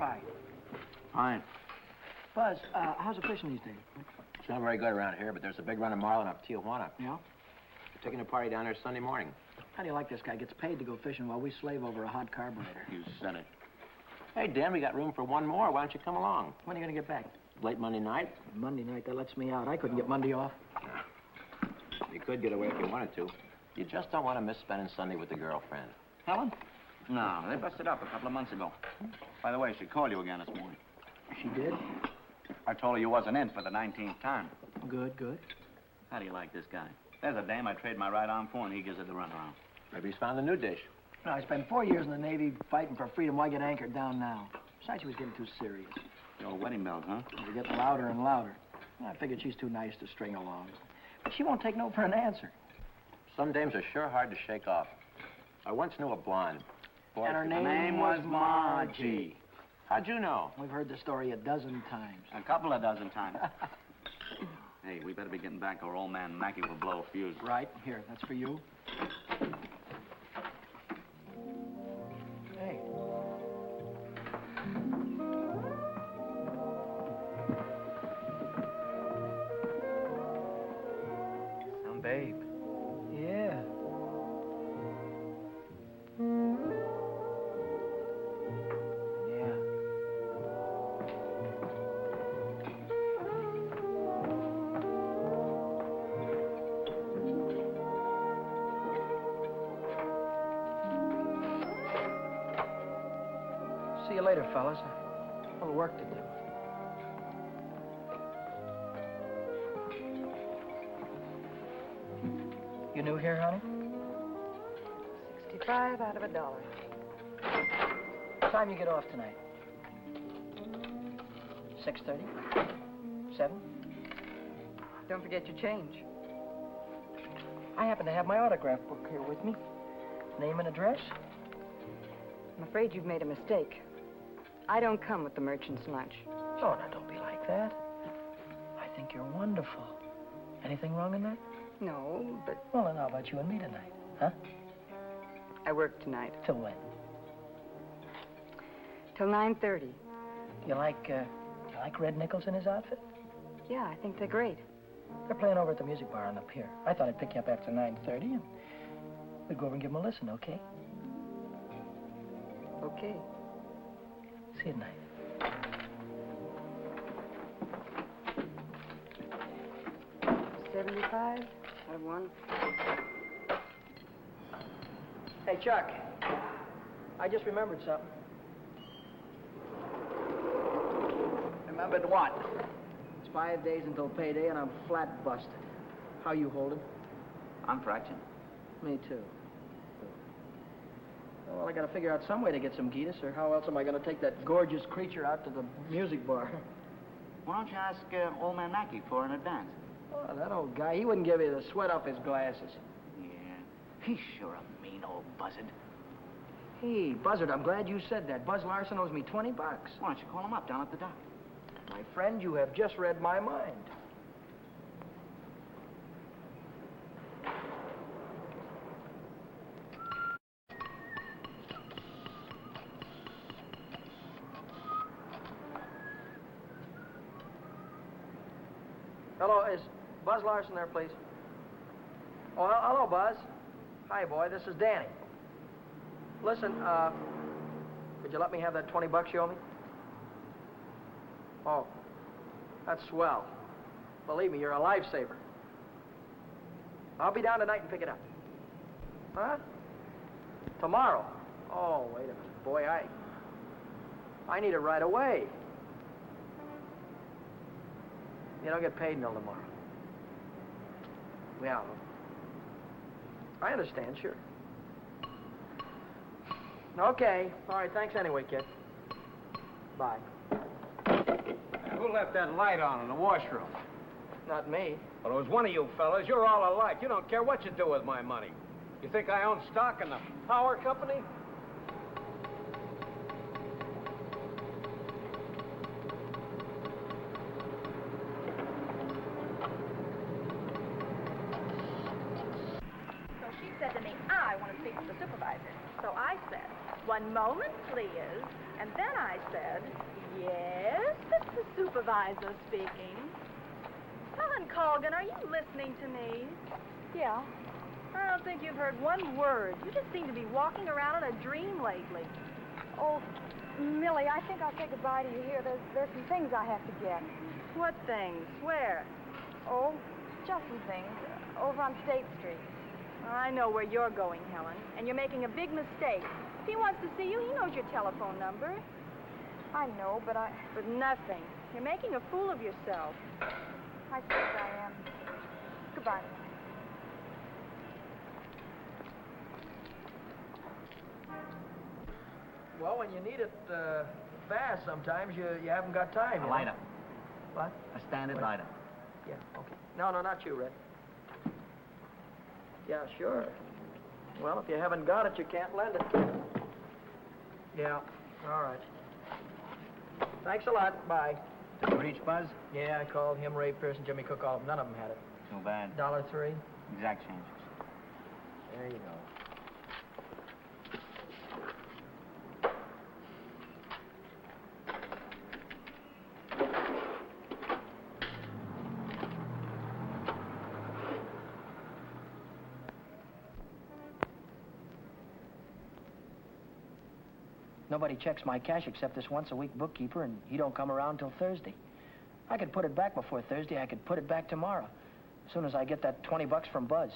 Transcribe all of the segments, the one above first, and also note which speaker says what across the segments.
Speaker 1: Hi.
Speaker 2: Fine.
Speaker 1: Buzz, how's the fishing these days?
Speaker 2: It's not very good around here, but there's a big run of marlin up Tijuana.
Speaker 1: Yeah?
Speaker 2: We're taking a party down there Sunday morning.
Speaker 1: How do you like this guy? Gets paid to go fishing while we slave over a hot carburetor.
Speaker 2: You said it. Hey, Dan, we got room for one more. Why don't you come along?
Speaker 1: When are you going to get back?
Speaker 2: Late Monday night?
Speaker 1: Monday night, that lets me out. I couldn't get Monday off.
Speaker 2: You could get away if you wanted to. You just don't want to miss spending Sunday with the girlfriend.
Speaker 1: Helen?
Speaker 3: No, they busted up a couple of months ago. By the way, she called you again this morning.
Speaker 1: She did?
Speaker 3: I told her you wasn't in for the 19th time.
Speaker 1: Good, good.
Speaker 3: How do you like this guy? There's a dame I trade my right arm for, and he gives her the runaround.
Speaker 2: Maybe he's found a new dish.
Speaker 1: No, I spent 4 years in the Navy fighting for freedom. Why get anchored down now? Besides, she was getting too serious.
Speaker 3: The old wedding bells, huh?
Speaker 1: They were getting louder and louder. I figured she's too nice to string along. But she won't take no for an answer.
Speaker 2: Some dames are sure hard to shake off. I once knew a blonde. Boy,
Speaker 1: And her
Speaker 3: Her name was Margie.
Speaker 2: how'd you know?
Speaker 1: We've heard the story a dozen times.
Speaker 3: A couple of dozen times. Hey, we better be getting back or old man Mackey will blow a fuse.
Speaker 1: Right, here, that's for you. Hey.
Speaker 3: Some babe.
Speaker 1: Yeah. Yeah. See you later, fellas. A little work to do. You new here, honey?
Speaker 4: 65 out of $1.
Speaker 1: What time you get off tonight? 6:30? 7?
Speaker 4: Don't forget your change.
Speaker 1: I happen to have my autograph book here with me. Name and address?
Speaker 4: I'm afraid you've made a mistake. I don't come with the merchant's lunch.
Speaker 1: Oh, now don't be like that. I think you're wonderful. Anything wrong in that?
Speaker 4: No, but
Speaker 1: Well, then how about you and me tonight? Huh?
Speaker 4: I work tonight.
Speaker 1: Till when?
Speaker 4: Till 9:30.
Speaker 1: You like Red Nichols in his outfit?
Speaker 4: Yeah, I think they're great.
Speaker 1: They're playing over at the music bar on the pier. I thought I'd pick you up after 9:30 and we'd go over and give them a listen, okay?
Speaker 4: Okay.
Speaker 1: See you tonight.
Speaker 4: $75 out of 1.
Speaker 1: Hey, Chuck. I just remembered something.
Speaker 3: Remembered what?
Speaker 1: It's 5 days until payday and I'm flat busted. How you holding?
Speaker 3: I'm fractured.
Speaker 1: Me too. Well, I gotta figure out some way to get some Gitas, or how else am I gonna take that gorgeous creature out to the music bar?
Speaker 3: Why don't you ask old man Mackey for an advance?
Speaker 1: Oh, that old guy, he wouldn't give you the sweat off his glasses.
Speaker 3: Yeah, he's sure a mean old buzzard.
Speaker 1: Hey, Buzzard, I'm glad you said that. Buzz Larson owes me $20.
Speaker 3: Why don't you call him up down at the dock?
Speaker 1: My friend, you have just read my mind. Hello, is Buzz Larson there, please? Oh, hello, Buzz. Hi, boy, this is Danny. Listen, could you let me have that $20 you owe me? Oh, that's swell. Believe me, you're a lifesaver. I'll be down tonight and pick it up. Huh? Tomorrow? Oh, wait a minute, boy, I need it right away. You don't get paid until tomorrow. Yeah. I understand, sure. Okay. All right, thanks anyway, kid. Bye.
Speaker 5: Who left that light on in the washroom?
Speaker 1: Not me.
Speaker 5: Well, it was one of you fellas. You're all alike. You don't care what you do with my money. You think I own stock in the power company?
Speaker 6: So she said to me, I want to speak to the supervisor. So I said, 1 moment, please. And then I said, yes, it's the supervisor speaking. Helen Colgan, are you listening to me?
Speaker 4: Yeah.
Speaker 6: I don't think you've heard one word. You just seem to be walking around in a dream lately.
Speaker 4: Oh, Millie, I think I'll say goodbye to you here. There's some things I have to get.
Speaker 6: What things? Where?
Speaker 4: Oh, just some things. Over on State Street.
Speaker 6: I know where you're going, Helen, and you're making a big mistake. If he wants to see you, he knows your telephone number.
Speaker 4: I know, but
Speaker 6: But nothing. You're making a fool of yourself.
Speaker 4: I suppose I am. Goodbye.
Speaker 1: Well, when you need it fast, sometimes you haven't got time.
Speaker 3: A
Speaker 1: you know?
Speaker 3: lighter.
Speaker 1: What?
Speaker 3: A standard
Speaker 1: Wait.
Speaker 3: lighter.
Speaker 1: Yeah, okay. No, not you, Red. Yeah, sure. Well, if you haven't got it, you can't lend it. Yeah, all right. Thanks a lot. Bye.
Speaker 3: Did you reach Buzz?
Speaker 1: Yeah, I called him, Ray Pearson, Jimmy Cook, all of them. None of them had it.
Speaker 3: Too bad.
Speaker 1: $1.03.
Speaker 3: Exact changes.
Speaker 1: There you go. Nobody checks my cash except this once-a-week bookkeeper, and he don't come around till Thursday. I could put it back before Thursday. I could put it back tomorrow, as soon as I get that $20 from Buzz.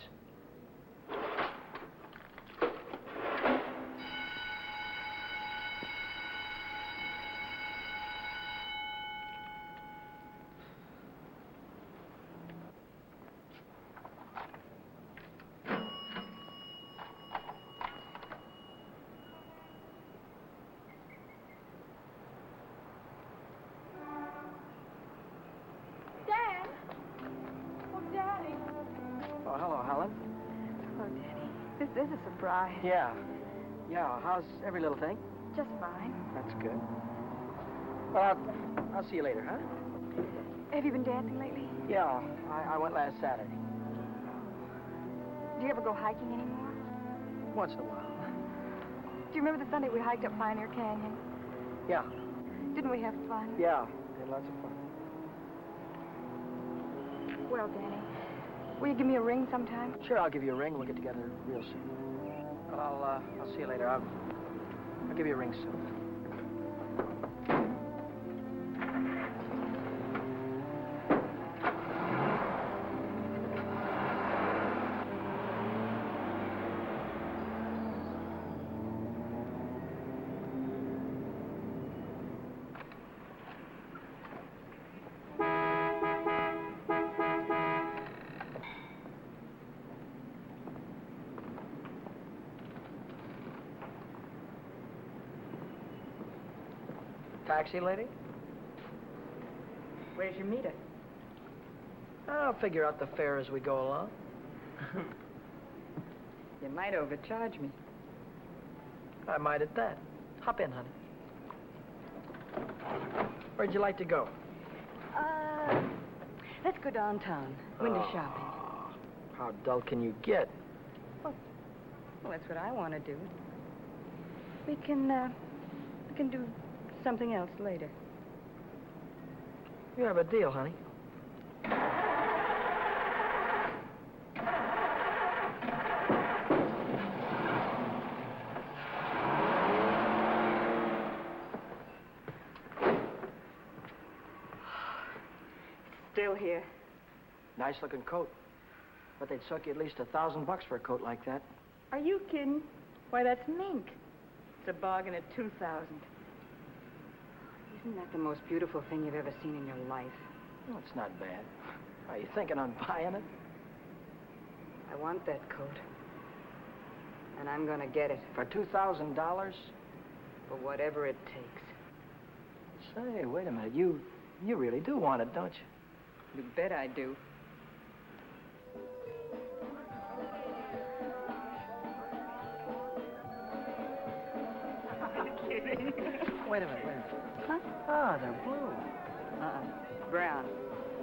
Speaker 6: Dad! Oh, Daddy.
Speaker 1: Oh, hello, Helen.
Speaker 4: Oh, Danny, this is a surprise.
Speaker 1: Yeah. Yeah, how's every little thing?
Speaker 4: Just fine.
Speaker 1: That's good. Well, I'll see you later, huh?
Speaker 4: Have you been dancing lately?
Speaker 1: Yeah, I went last Saturday.
Speaker 4: Do you ever go hiking anymore?
Speaker 1: Once in a while.
Speaker 4: Do you remember the Sunday we hiked up Pioneer Canyon?
Speaker 1: Yeah.
Speaker 4: Didn't we have fun?
Speaker 1: Yeah, we had lots of fun.
Speaker 4: Well, Danny, will you give me a ring sometime?
Speaker 1: Sure, I'll give you a ring. We'll get together real soon. Well, I'll see you later. I'll give you a ring soon. Taxi lady?
Speaker 4: Where's your meter?
Speaker 1: I'll figure out the fare as we go along.
Speaker 4: You might overcharge me.
Speaker 1: I might at that. Hop in, honey. Where'd you like to go?
Speaker 4: Let's go downtown. Window
Speaker 1: Oh.
Speaker 4: shopping.
Speaker 1: How dull can you get?
Speaker 4: Well, that's what I want to do. We can do something else later.
Speaker 1: You have a deal, honey.
Speaker 4: Still here.
Speaker 1: Nice looking coat. But they'd suck you at least $1,000 for a coat like that.
Speaker 4: Are you kidding? Why, that's mink. It's a bargain at $2,000. Isn't that the most beautiful thing you've ever seen in your life?
Speaker 1: Well, it's not bad. Are you thinking on buying it?
Speaker 4: I want that coat. And I'm gonna get it
Speaker 1: For $2,000?
Speaker 4: for whatever it takes.
Speaker 1: Say, wait a minute. You really do want it, don't you?
Speaker 4: You bet I do.
Speaker 1: Wait a minute.
Speaker 4: Huh?
Speaker 1: Ah, they're blue.
Speaker 4: Brown.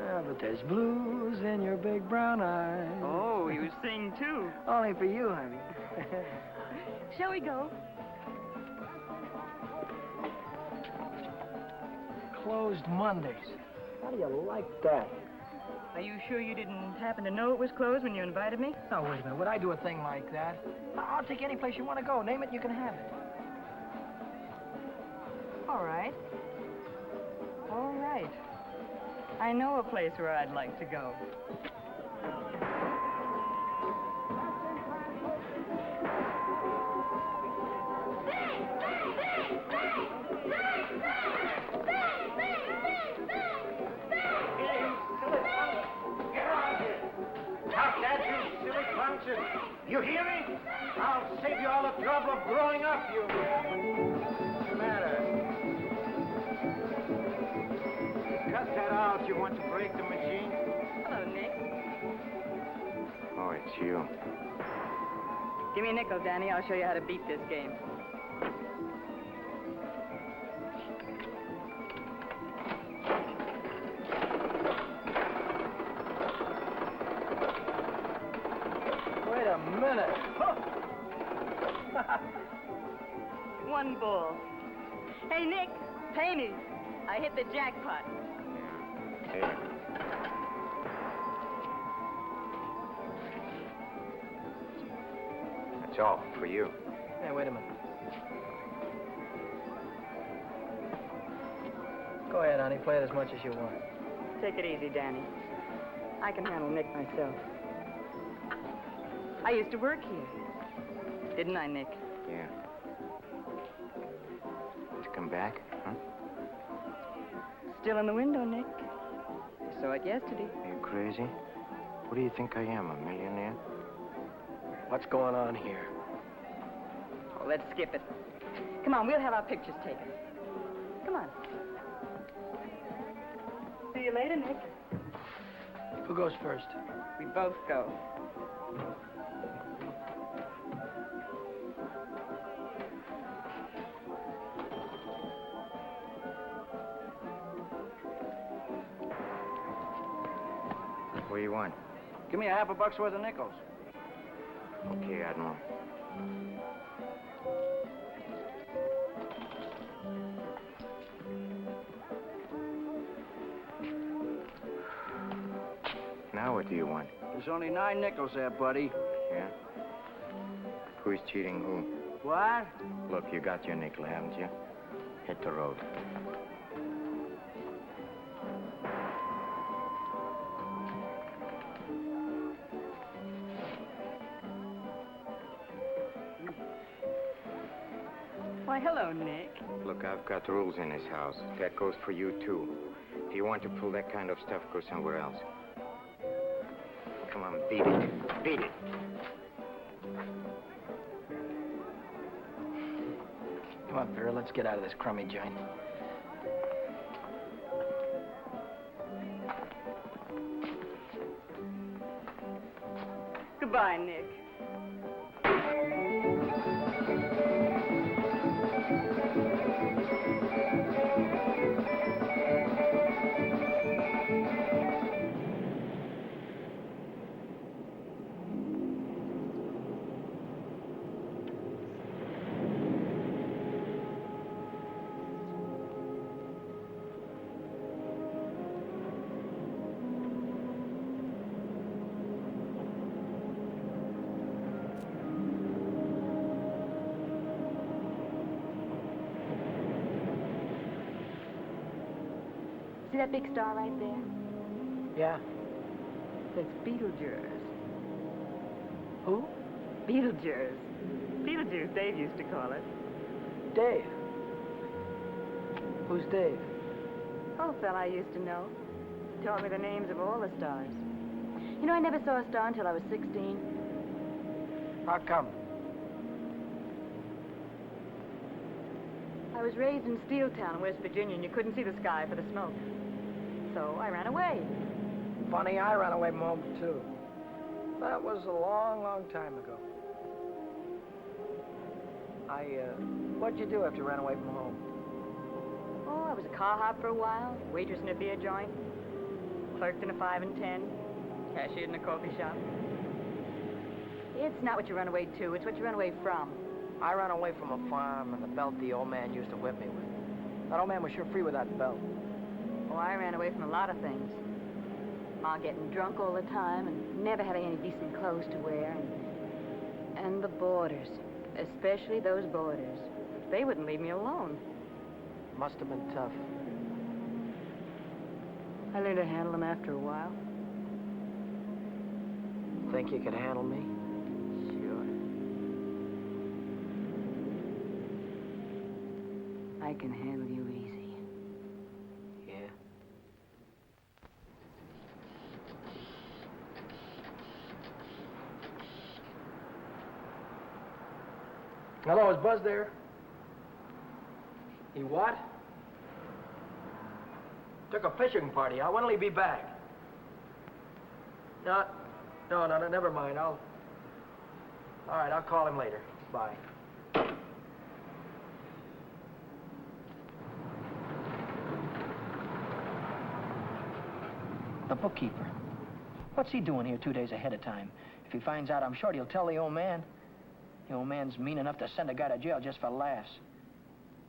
Speaker 1: Ah, but there's blues in your big brown eyes.
Speaker 4: Oh, you sing too.
Speaker 1: Only for you, honey.
Speaker 4: Shall we go?
Speaker 1: closed Mondays. How do you like that?
Speaker 4: Are you sure you didn't happen to know it was closed when you invited me?
Speaker 1: Now, wait a minute. Would I do a thing like that? I'll take any place you want to go. Name it, you can have it.
Speaker 4: All right. All right. I know a place where I'd like to go.
Speaker 5: You hear me? I'll save you all the trouble of growing up, you... What's the matter? Cut that out. You want to break the machine?
Speaker 4: Hello, Nick.
Speaker 7: Oh, it's you.
Speaker 4: Give me a nickel, Danny. I'll show you how to beat this game.
Speaker 1: Wait a minute.
Speaker 4: One bull. Hey, Nick, pay me. I hit the jackpot.
Speaker 7: Hey. That's all for you.
Speaker 1: Hey, wait a minute. Go ahead, honey. Play it as much as you want.
Speaker 4: Take it easy, Danny. I can handle Nick myself. I used to work here. Didn't I, Nick?
Speaker 7: Yeah. To come back, huh?
Speaker 4: Still in the window, Nick. I saw it yesterday.
Speaker 7: Are you crazy? What do you think I am, a millionaire?
Speaker 1: What's going on here?
Speaker 4: Oh, let's skip it. Come on, we'll have our pictures taken. Come on. See you later, Nick.
Speaker 1: Who goes first?
Speaker 4: We both go.
Speaker 7: What do you want?
Speaker 5: Give me a $50 worth of nickels.
Speaker 7: Okay, Admiral. Now what do you want?
Speaker 5: There's only 9 nickels there, buddy.
Speaker 7: Yeah? Who's cheating who?
Speaker 5: What?
Speaker 7: Look, you got your nickel, haven't you? Hit the road.
Speaker 4: Why, hello, Nick.
Speaker 7: Look, I've got rules in this house. That goes for you, too. If you want to pull that kind of stuff, go somewhere else. Come on, beat it. Beat it.
Speaker 1: Come on, Vera. Let's get out of this crummy joint.
Speaker 4: Goodbye, Nick.
Speaker 6: See that big star right there?
Speaker 1: Yeah?
Speaker 4: That's Beetlejuice.
Speaker 1: Who?
Speaker 4: Beetlejuice. Beetlejuice, Dave used to call it.
Speaker 1: Dave. Who's Dave?
Speaker 4: Old fella I used to know. Taught me the names of all the stars.
Speaker 6: You know, I never saw a star until I was 16.
Speaker 1: How come?
Speaker 4: I was raised in Steeltown, West Virginia, and you couldn't see the sky for the smoke. So I ran away.
Speaker 1: Funny, I ran away from home, too. That was a long, long time ago. What'd you do after you ran away from home?
Speaker 4: Oh, I was a car hop for a while, waitress in a beer joint, clerked in a 5 and 10, cashiered in a coffee shop.
Speaker 6: It's not what you run away to, it's what you run away from.
Speaker 1: I ran away from a farm and the belt the old man used to whip me with. That old man was sure free with that belt.
Speaker 4: Oh, I ran away from a lot of things. Ma getting drunk all the time and never having any decent clothes to wear. And the boarders, especially those boarders. They wouldn't leave me alone.
Speaker 1: Must have been tough.
Speaker 4: I learned to handle them after a while.
Speaker 1: Think you could handle me?
Speaker 4: Sure. I can handle you easy.
Speaker 1: Yeah. Hello, is Buzz there? He what? Took a fishing party. When'll he be back? No, never mind. All right, I'll call him later. Bye. The bookkeeper. What's he doing here 2 days ahead of time? If he finds out, I'm sure he'll tell the old man. The old man's mean enough to send a guy to jail just for laughs.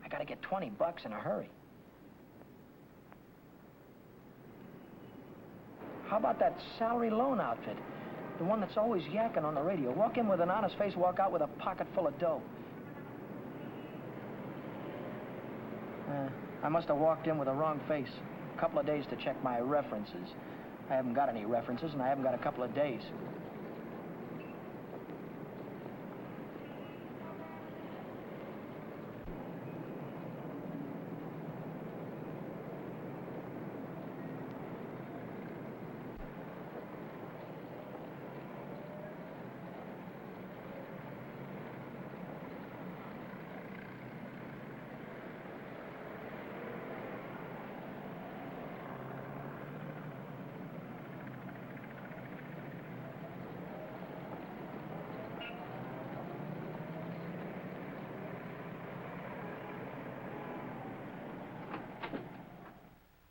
Speaker 1: I gotta get $20 in a hurry. How about that salary loan outfit? The one that's always yakking on the radio. Walk in with an honest face, walk out with a pocket full of dough. I must have walked in with the wrong face. A couple of days to check my references. I haven't got any references, and I haven't got a couple of days.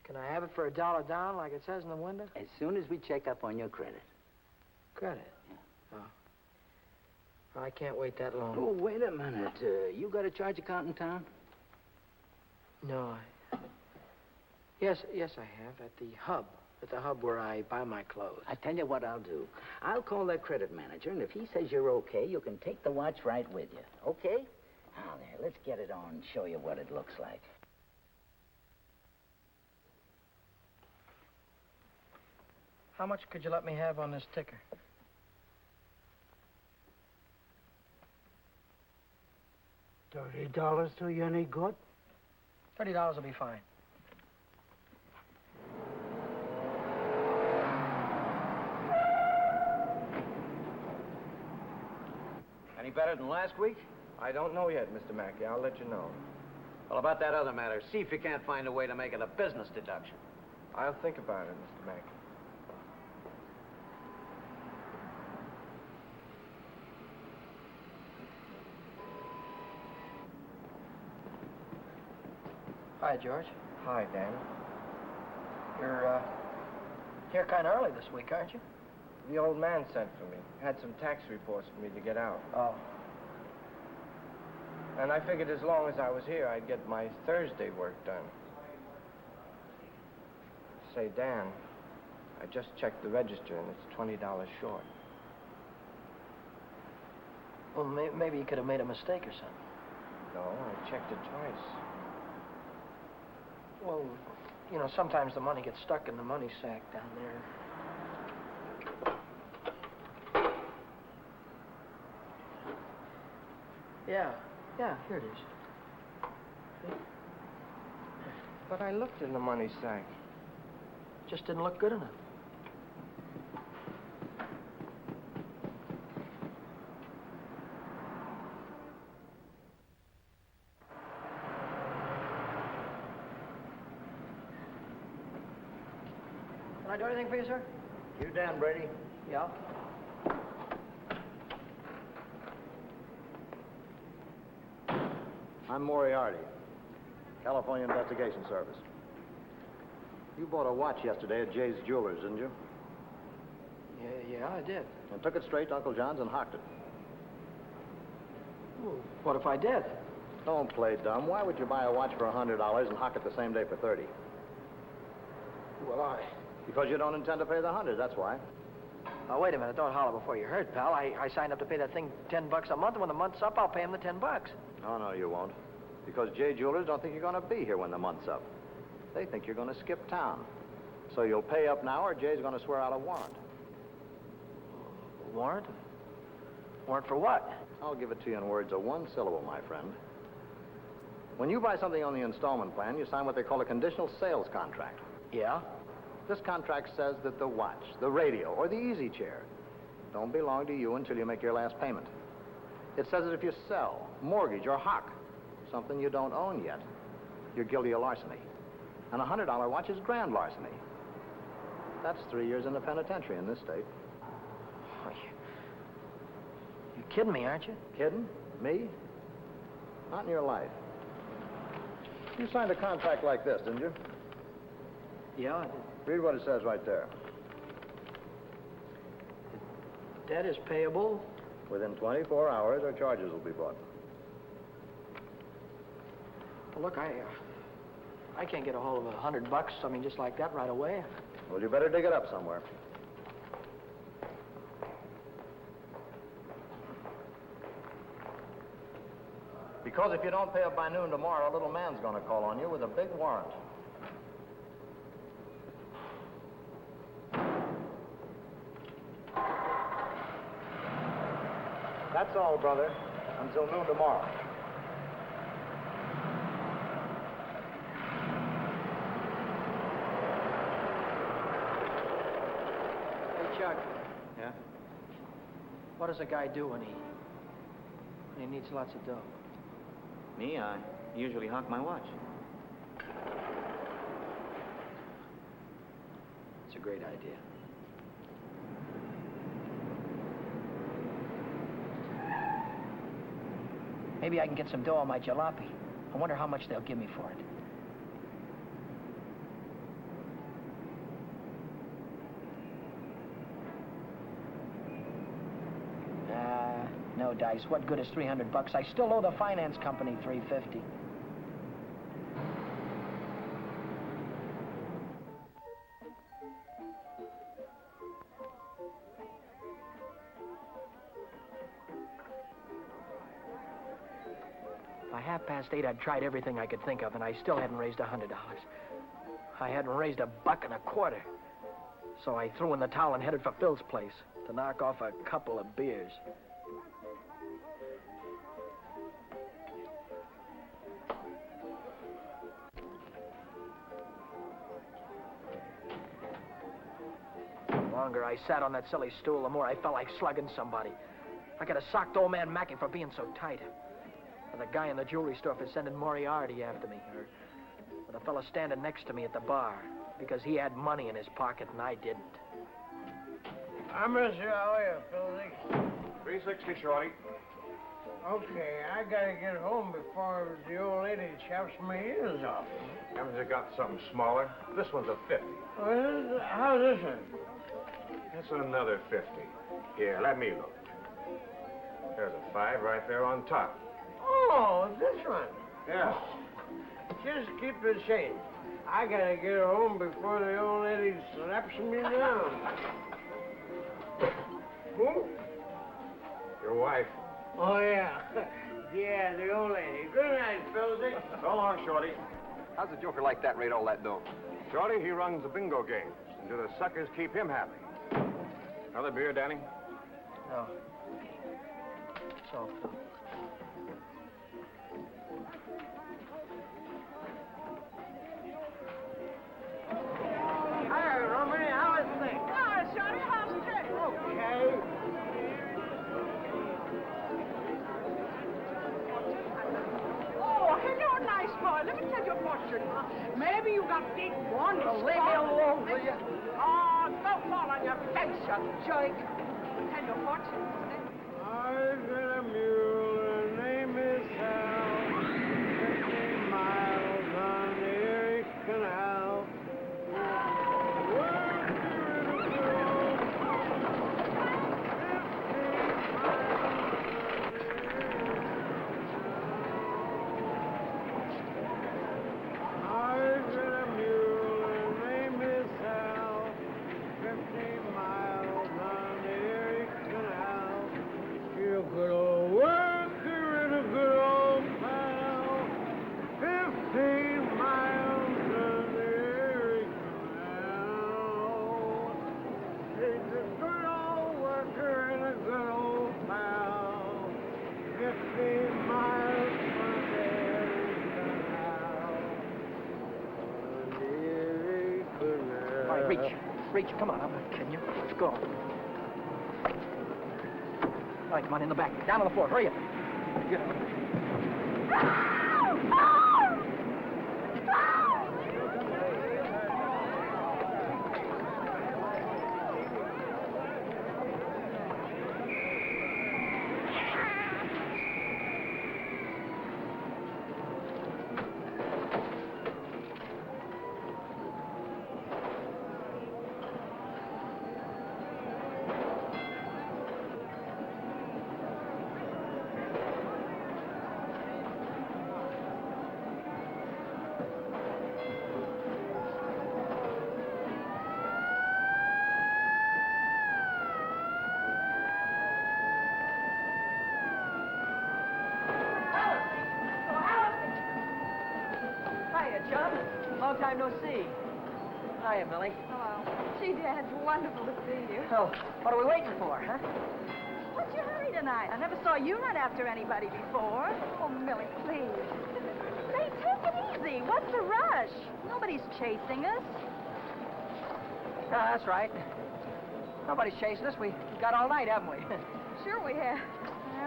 Speaker 1: Can I have it for $1 down, like it says in the window?
Speaker 8: As soon as we check up on your credit.
Speaker 1: Credit? Oh. I can't wait that long.
Speaker 8: Oh, wait a minute. You got a charge account in town?
Speaker 1: No, Yes, I have, at the hub. At the hub where I buy my clothes.
Speaker 8: I tell you what I'll do. I'll call that credit manager, and if he says you're okay, you can take the watch right with you. Okay? Now, there, let's get it on and show you what it looks like.
Speaker 1: How much could you let me have on this ticker?
Speaker 9: $30 do you any good?
Speaker 1: $30 will be fine.
Speaker 5: Any better than last week?
Speaker 7: I don't know yet, Mr. Mackey. I'll let you know.
Speaker 5: Well, about that other matter, see if you can't find a way to make it a business deduction.
Speaker 7: I'll think about it, Mr. Mackey.
Speaker 1: Hi, George.
Speaker 7: Hi, Dan.
Speaker 1: You're here kind of early this week, aren't you?
Speaker 7: The old man sent for me. Had some tax reports for me to get out.
Speaker 1: Oh.
Speaker 7: And I figured as long as I was here, I'd get my Thursday work done. Say, Dan, I just checked the register and it's $20 short.
Speaker 1: Well, maybe you could have made a mistake or something.
Speaker 7: No, I checked it twice.
Speaker 1: Well, you know, sometimes the money gets stuck in the money sack down there. Yeah, here it is. See?
Speaker 7: But I looked in the money sack.
Speaker 1: Just didn't look good enough. Can I do anything for you, sir?
Speaker 8: You Dan Brady?
Speaker 1: Yeah.
Speaker 10: I'm Moriarty, California Investigation Service. You bought a watch yesterday at Jay's Jewelers, didn't you?
Speaker 1: Yeah, I did.
Speaker 10: And took it straight to Uncle John's and hocked it.
Speaker 1: Well, what if I did?
Speaker 10: Don't play dumb. Why would you buy a watch for $100 and hock it the same day for $30?
Speaker 1: Well,
Speaker 10: Because you don't intend to pay the 100, that's why.
Speaker 1: Now, wait a minute. Don't holler before you're hurt, pal. I signed up to pay that thing $10 a month, and when the month's up, I'll pay him the $10.
Speaker 10: Oh, no, you won't. Because J Jewelers don't think you're going to be here when the month's up. They think you're going to skip town. So you'll pay up now, or Jay's going to swear out a warrant.
Speaker 1: Warrant? Warrant for what?
Speaker 10: I'll give it to you in words of one syllable, my friend. When you buy something on the installment plan, you sign what they call a conditional sales contract.
Speaker 1: Yeah?
Speaker 10: This contract says that the watch, the radio, or the easy chair don't belong to you until you make your last payment. It says that if you sell, mortgage, or hock something you don't own yet, you're guilty of larceny. And a $100 watch is grand larceny. That's 3 years in the penitentiary in this state.
Speaker 1: Oh, you're kidding me, aren't you?
Speaker 10: Kidding? Me? Not in your life. You signed a contract like this, didn't you?
Speaker 1: Yeah, I did.
Speaker 10: Read what it says right there.
Speaker 1: Debt is payable.
Speaker 10: Within 24 hours, our charges will be brought.
Speaker 1: Well, look, I can't get a hold of $100, I mean, just like that right away.
Speaker 10: Well, you better dig it up somewhere. Because if you don't pay up by noon tomorrow, a little man's going to call on you with a big warrant. That's all, brother. Until noon tomorrow.
Speaker 1: Hey, Chuck,
Speaker 3: Yeah?
Speaker 1: what does a guy do when he needs lots of dough?
Speaker 3: Me, I usually hock my watch.
Speaker 1: It's a great idea. Maybe I can get some dough on my jalopy. I wonder how much they'll give me for it. No dice. What good is $300? I still owe the finance company $350. By 8:30, I'd tried everything I could think of, and I still hadn't raised $100. I hadn't raised $1.25. So I threw in the towel and headed for Phil's place to knock off a couple of beers. The longer I sat on that silly stool, the more I felt like slugging somebody. I could have socked old man Mackey for being so tight. Or the guy in the jewelry store for sending Moriarty after me. Or the fellow standing next to me at the bar because he had money in his pocket and I didn't.
Speaker 5: I miss you. How are you, Philly?
Speaker 9: 360, Shorty.
Speaker 5: Okay, I gotta get home before the old lady chops my ears off.
Speaker 9: Haven't you got something smaller? This one's a 50.
Speaker 5: How's this one?
Speaker 9: That's another 50. Here, let me look. There's a 5 right there on top.
Speaker 5: Oh, this one.
Speaker 9: Yeah.
Speaker 5: Just keep the change. I gotta get home before the old lady slaps me down. Who?
Speaker 9: Your wife.
Speaker 5: Oh, yeah. Yeah, the old lady. Good night, Philzy.
Speaker 9: So long, Shorty.
Speaker 11: How's a joker like that rate all that dough?
Speaker 9: Shorty, he runs the bingo games. And do the suckers keep him happy? Another beer, Danny?
Speaker 1: No. So,
Speaker 5: Hi, Romany. How is things?
Speaker 6: Hi, Shorty. How's it?
Speaker 5: Okay.
Speaker 6: Oh, hello, nice boy. Let me tell you a fortune. Maybe you got big one.
Speaker 1: leave me alone, will you?
Speaker 6: Oh, don't fall on your face, you jerk. Tell you a fortune.
Speaker 5: I've got a mule. Her name is Hal. 50 miles on the Erie Canal. I've got a mule. Her name is
Speaker 1: Reach. Reach. Come on, I'm not kidding you. Let's go. All right, come on, in the back. Down on the floor. Hurry up. Get out. Long time no see. Hiya, Millie.
Speaker 6: Hello. Gee, Dad, it's wonderful to see you.
Speaker 1: Oh, what are we waiting for, huh?
Speaker 6: What's your hurry tonight? I never saw you run after anybody before. Oh, Millie, please. Say, take it easy. What's the rush? Nobody's chasing us.
Speaker 1: That's right. Nobody's chasing us. We've got all night, haven't we?
Speaker 6: Sure we have.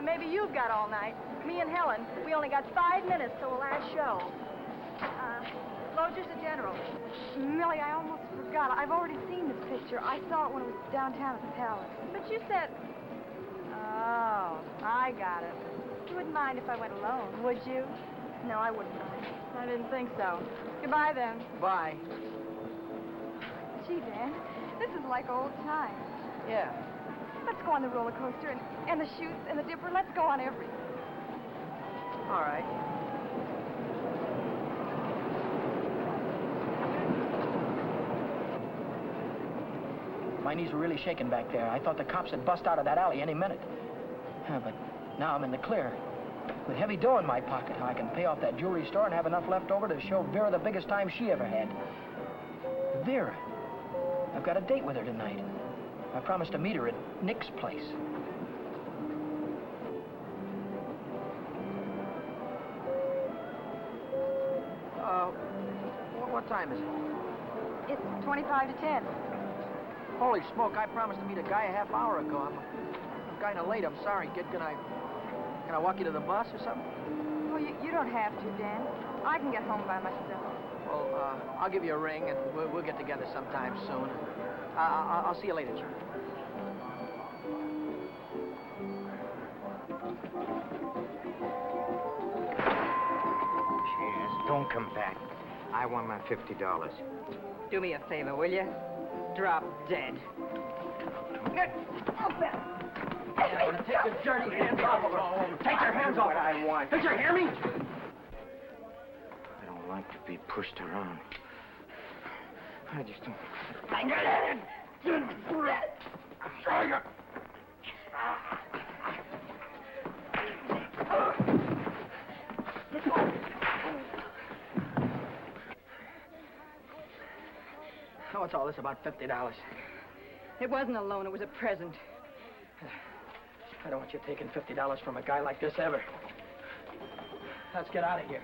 Speaker 6: Maybe you've got all night. Me and Helen, we only got 5 minutes till the last show. Lodger's the general.
Speaker 12: Millie, I almost forgot. I've already seen this picture. I saw it when it was downtown at the Palace.
Speaker 6: But you said... Oh, I got it.
Speaker 12: You wouldn't mind if I went alone, would you?
Speaker 6: No, I wouldn't mind. I didn't think so. Goodbye, then.
Speaker 1: Bye.
Speaker 12: Gee, Dan, this is like old times.
Speaker 1: Yeah.
Speaker 12: Let's go on the roller coaster and the chutes and the dipper. Let's go on everything.
Speaker 1: All right. My knees were really shaking back there. I thought the cops had bust out of that alley any minute. But now I'm in the clear. With heavy dough in my pocket, I can pay off that jewelry store and have enough left over to show Vera the biggest time she ever had. Vera. I've got a date with her tonight. I promised to meet her at Nick's place. What time is it?
Speaker 12: It's 25 to 10.
Speaker 1: Holy smoke, I promised to meet a guy a half hour ago. I'm kind of late. I'm sorry, kid. Can I walk you to the bus or something?
Speaker 12: Well, you don't have to, Dan. I can get home by myself.
Speaker 1: Well, I'll give you a ring, and we'll get together sometime soon. I'll see you later, Charlie.
Speaker 7: Cheers. Don't come back. I want my $50.
Speaker 1: Do me a favor, will you? Drop dead. Take your dirty hands off of her. Take your hands off.
Speaker 7: What I want.
Speaker 1: Did you hear me?
Speaker 7: I don't like to be pushed around. I just don't...
Speaker 1: What's all this about $50?
Speaker 6: It wasn't a loan, it was a present.
Speaker 1: I don't want you taking $50 from a guy like this ever. Let's get out of here.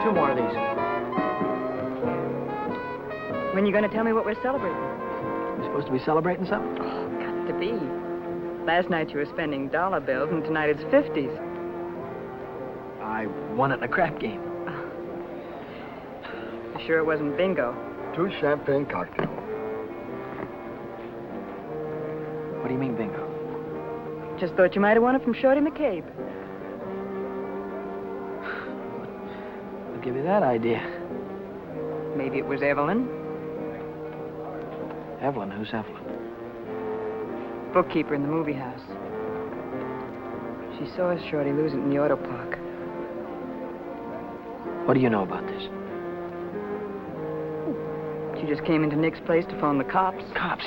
Speaker 1: Two more of these.
Speaker 6: When are you going to tell me what we're celebrating?
Speaker 1: You supposed to be celebrating something?
Speaker 6: Oh, got to be. Last night you were spending dollar bills, and tonight it's 50s.
Speaker 1: I won it in a crap game.
Speaker 6: You sure it wasn't bingo?
Speaker 13: 2 champagne cocktails.
Speaker 1: What do you mean, bingo?
Speaker 6: Just thought you might have won it from Shorty McCabe.
Speaker 1: I'll give you that idea.
Speaker 6: Maybe it was Evelyn.
Speaker 1: Evelyn? Who's Evelyn?
Speaker 14: bookkeeper in the movie house. She saw Shorty lose it in the auto park.
Speaker 1: What do you know about this?
Speaker 14: She just came into Nick's place to phone the cops.
Speaker 1: Cops?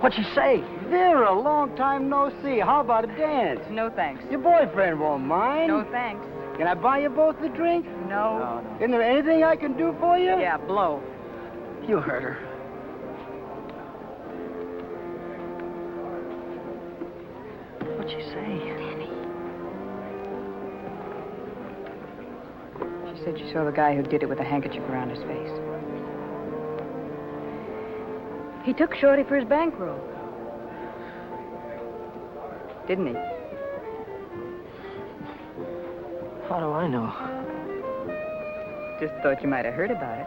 Speaker 1: What'd she say?
Speaker 5: Vera, long time no see. How about a dance?
Speaker 14: No, thanks.
Speaker 5: Your boyfriend won't mind.
Speaker 14: No, thanks.
Speaker 5: Can I buy you both a drink?
Speaker 14: No.
Speaker 5: Isn't there anything I can do for you?
Speaker 14: Yeah, blow.
Speaker 1: You heard her. What'd she say?
Speaker 14: Danny. She said she saw the guy who did it with a handkerchief around his face. He took Shorty for his bankroll. Didn't he?
Speaker 1: How do I know?
Speaker 14: Just thought you might have heard about it.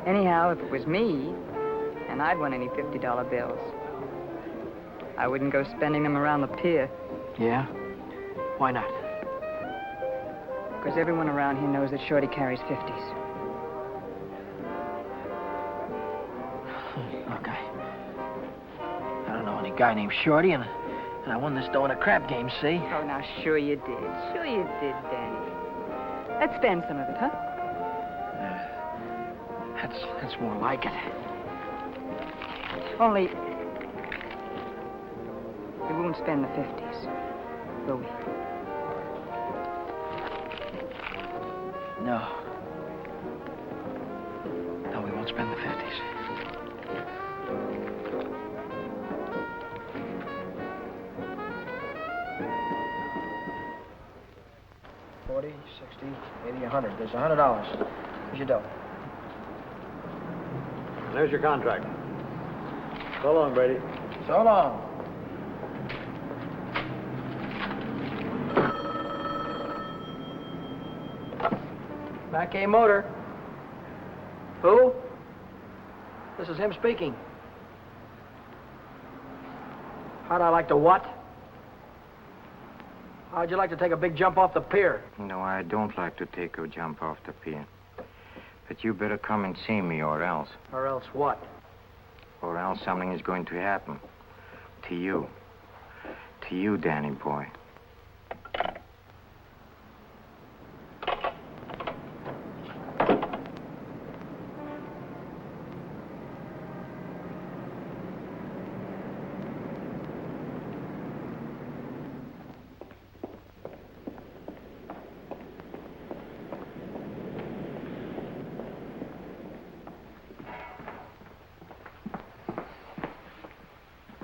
Speaker 14: Anyhow, if it was me, and I'd won any $50 bills, I wouldn't go spending them around the pier.
Speaker 1: Yeah? Why not?
Speaker 14: Because everyone around here knows that Shorty carries 50s.
Speaker 1: Look, I don't know any guy named Shorty, and I won this dough in a crap game, see?
Speaker 14: Oh, now, sure you did. Sure you did, Danny. Let's spend some of it, huh?
Speaker 1: That's more like it.
Speaker 14: Only, we won't spend the 50s, will we?
Speaker 1: No. No, we won't spend the 50s. $40, $60, $80, $100. There's $100. Here's your dough.
Speaker 10: There's your contract. So long, Brady.
Speaker 1: So long. Mackay Motor. Who? This is him speaking. How'd I like to what? How'd you like to take a big jump off the pier?
Speaker 7: No, I don't like to take a jump off the pier. But you better come and see me, or else.
Speaker 1: Or else what?
Speaker 7: Or else something is going to happen. To you. To you, Danny boy.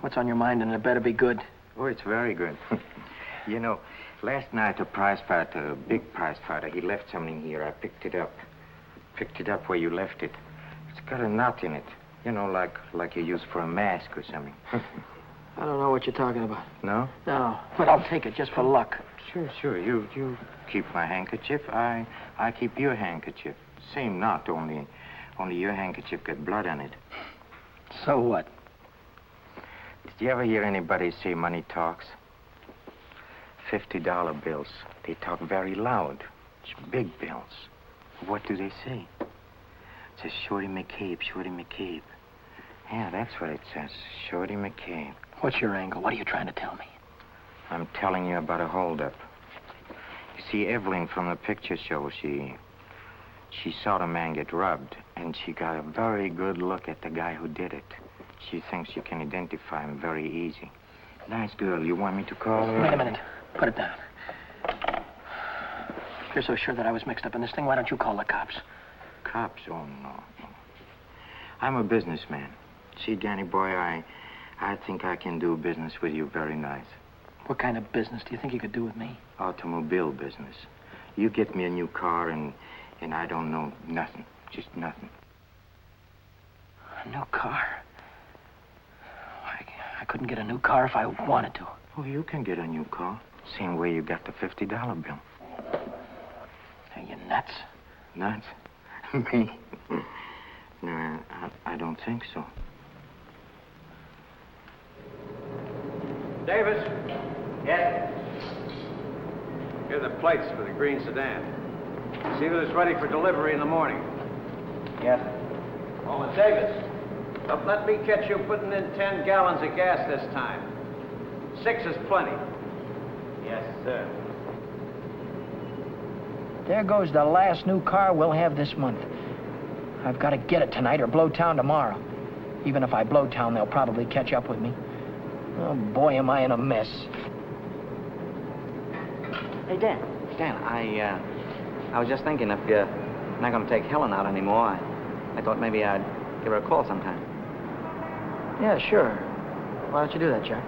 Speaker 1: What's on your mind, and it better be good.
Speaker 7: Oh, it's very good. You know, last night a prize fighter, a big prize fighter, he left something here. I picked it up. Picked it up where you left it. It's got a knot in it. You know, like you use for a mask or something.
Speaker 1: I don't know what you're talking about.
Speaker 7: No?
Speaker 1: No, but I'll take it just for luck.
Speaker 7: Sure. You keep my handkerchief. I keep your handkerchief. Same knot, only your handkerchief got blood on it.
Speaker 1: So what?
Speaker 7: Did you ever hear anybody say money talks? $50 bills. They talk very loud. It's big bills. What do they say? It says Shorty McCabe, Shorty McCabe. Yeah, that's what it says. Shorty McCabe.
Speaker 1: What's your angle? What are you trying to tell me?
Speaker 7: I'm telling you about a holdup. You see, Evelyn from the picture show, she saw the man get robbed, and she got a very good look at the guy who did it. She thinks you can identify him very easy. Nice girl. You want me to call her?
Speaker 1: Wait a minute. Put it down. If you're so sure that I was mixed up in this thing, why don't you call the cops?
Speaker 7: Cops? Oh, no. I'm a businessman. See, Danny boy, I think I can do business with you very nice.
Speaker 1: What kind of business do you think you could do with me?
Speaker 7: Automobile business. You get me a new car, and I don't know nothing. Just nothing.
Speaker 1: A new car? I couldn't get a new car if I wanted to.
Speaker 7: Oh, you can get a new car. Same way you got the $50 bill.
Speaker 1: Are you nuts?
Speaker 7: Nuts? Me? No, I don't think so.
Speaker 11: Davis,
Speaker 1: Yes?
Speaker 11: here are the plates for the green sedan. See that it's ready for delivery in the morning.
Speaker 1: Yes.
Speaker 11: Moment, Davis. But let me catch you putting in 10 gallons of gas this time. 6 is plenty.
Speaker 3: Yes, sir.
Speaker 1: There goes the last new car we'll have this month. I've got to get it tonight or blow town tomorrow. Even if I blow town, they'll probably catch up with me. Oh, boy, am I in a mess.
Speaker 8: Hey, Dan, I was just thinking if you're not going to take Helen out anymore, I thought maybe I'd give her a call sometime.
Speaker 1: Yeah, sure. Why don't you do that, Jack?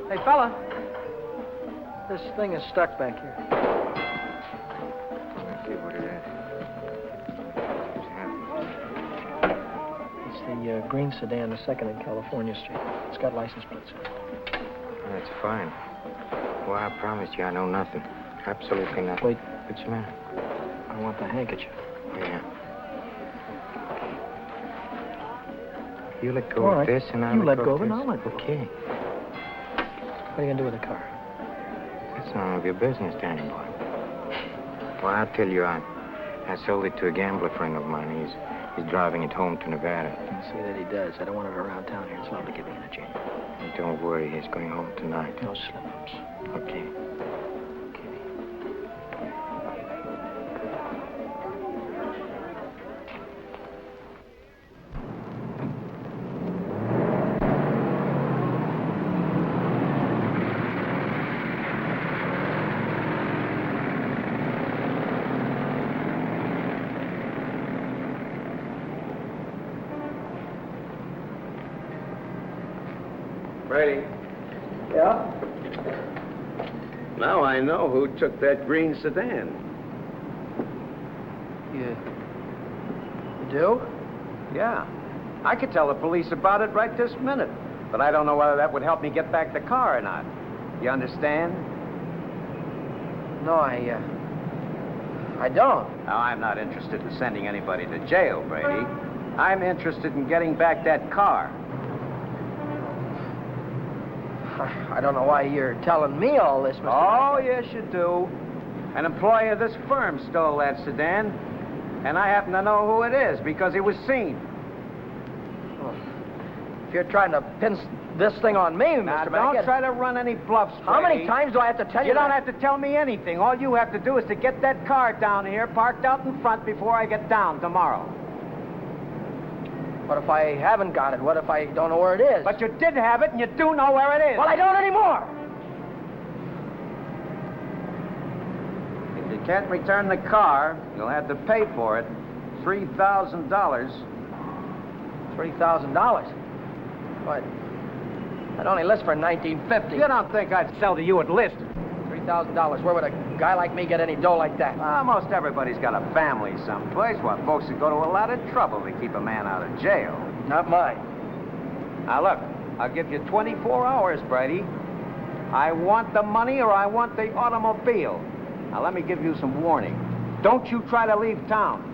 Speaker 1: Hey, fella. This thing is stuck back here.
Speaker 7: Let's see what it is. What's happening?
Speaker 1: It's the green sedan, the second in California Street. It's got license plates.
Speaker 7: That's fine. Well, I promise you I know nothing. Absolutely nothing.
Speaker 1: Wait.
Speaker 7: What's the matter?
Speaker 1: I want the handkerchief.
Speaker 7: Yeah. You let go
Speaker 1: All
Speaker 7: of
Speaker 1: right.
Speaker 7: this and I'll
Speaker 1: You let go of it
Speaker 7: this.
Speaker 1: and I'll let go.
Speaker 7: Okay.
Speaker 1: What are you going to do with the car?
Speaker 7: That's none of your business, Danny boy. Well, I'll tell you, I sold it to a gambler friend of mine. He's driving it home to Nevada.
Speaker 1: I'll see that he does. I don't want it around town here. It's liable to get me in a jam.
Speaker 7: And don't worry, he's going home tonight.
Speaker 1: No slip-ups.
Speaker 7: Okay.
Speaker 11: Brady.
Speaker 1: Yeah?
Speaker 11: Now I know who took that green sedan.
Speaker 1: You do?
Speaker 11: Yeah. I could tell the police about it right this minute. But I don't know whether that would help me get back the car or not. You understand?
Speaker 1: No, I don't.
Speaker 11: Now, I'm not interested in sending anybody to jail, Brady. I'm interested in getting back that car.
Speaker 1: I don't know why you're telling me all this, Mr.
Speaker 11: Oh, yes, you do. An employee of this firm stole that sedan, and I happen to know who it is because he was seen.
Speaker 1: Well, if you're trying to pin this thing on me,
Speaker 11: Now,
Speaker 1: Mr.
Speaker 11: don't
Speaker 1: Mackett.
Speaker 11: try to run any bluffs, Brady.
Speaker 1: How many times do I have to tell you
Speaker 11: You don't
Speaker 1: that?
Speaker 11: have to tell me anything. All you have to do is to get that car down here, parked out in front before I get down tomorrow.
Speaker 1: What if I haven't got it? What if I don't know where it is?
Speaker 11: But you did have it, and you do know where it is.
Speaker 1: Well, I don't anymore.
Speaker 11: If you can't return the car, you'll have to pay for it. $3,000.
Speaker 1: $3,000? What? I'd only list for $1,950.
Speaker 11: You don't think I'd sell to you at list?
Speaker 1: $3,000. Where would a guy like me get any dough like that?
Speaker 11: Most everybody's got a family someplace. Why, folks would go to a lot of trouble to keep a man out of jail.
Speaker 1: Not mine.
Speaker 11: Now, look, I'll give you 24 hours, Brady. I want the money or I want the automobile. Now, let me give you some warning. Don't you try to leave town.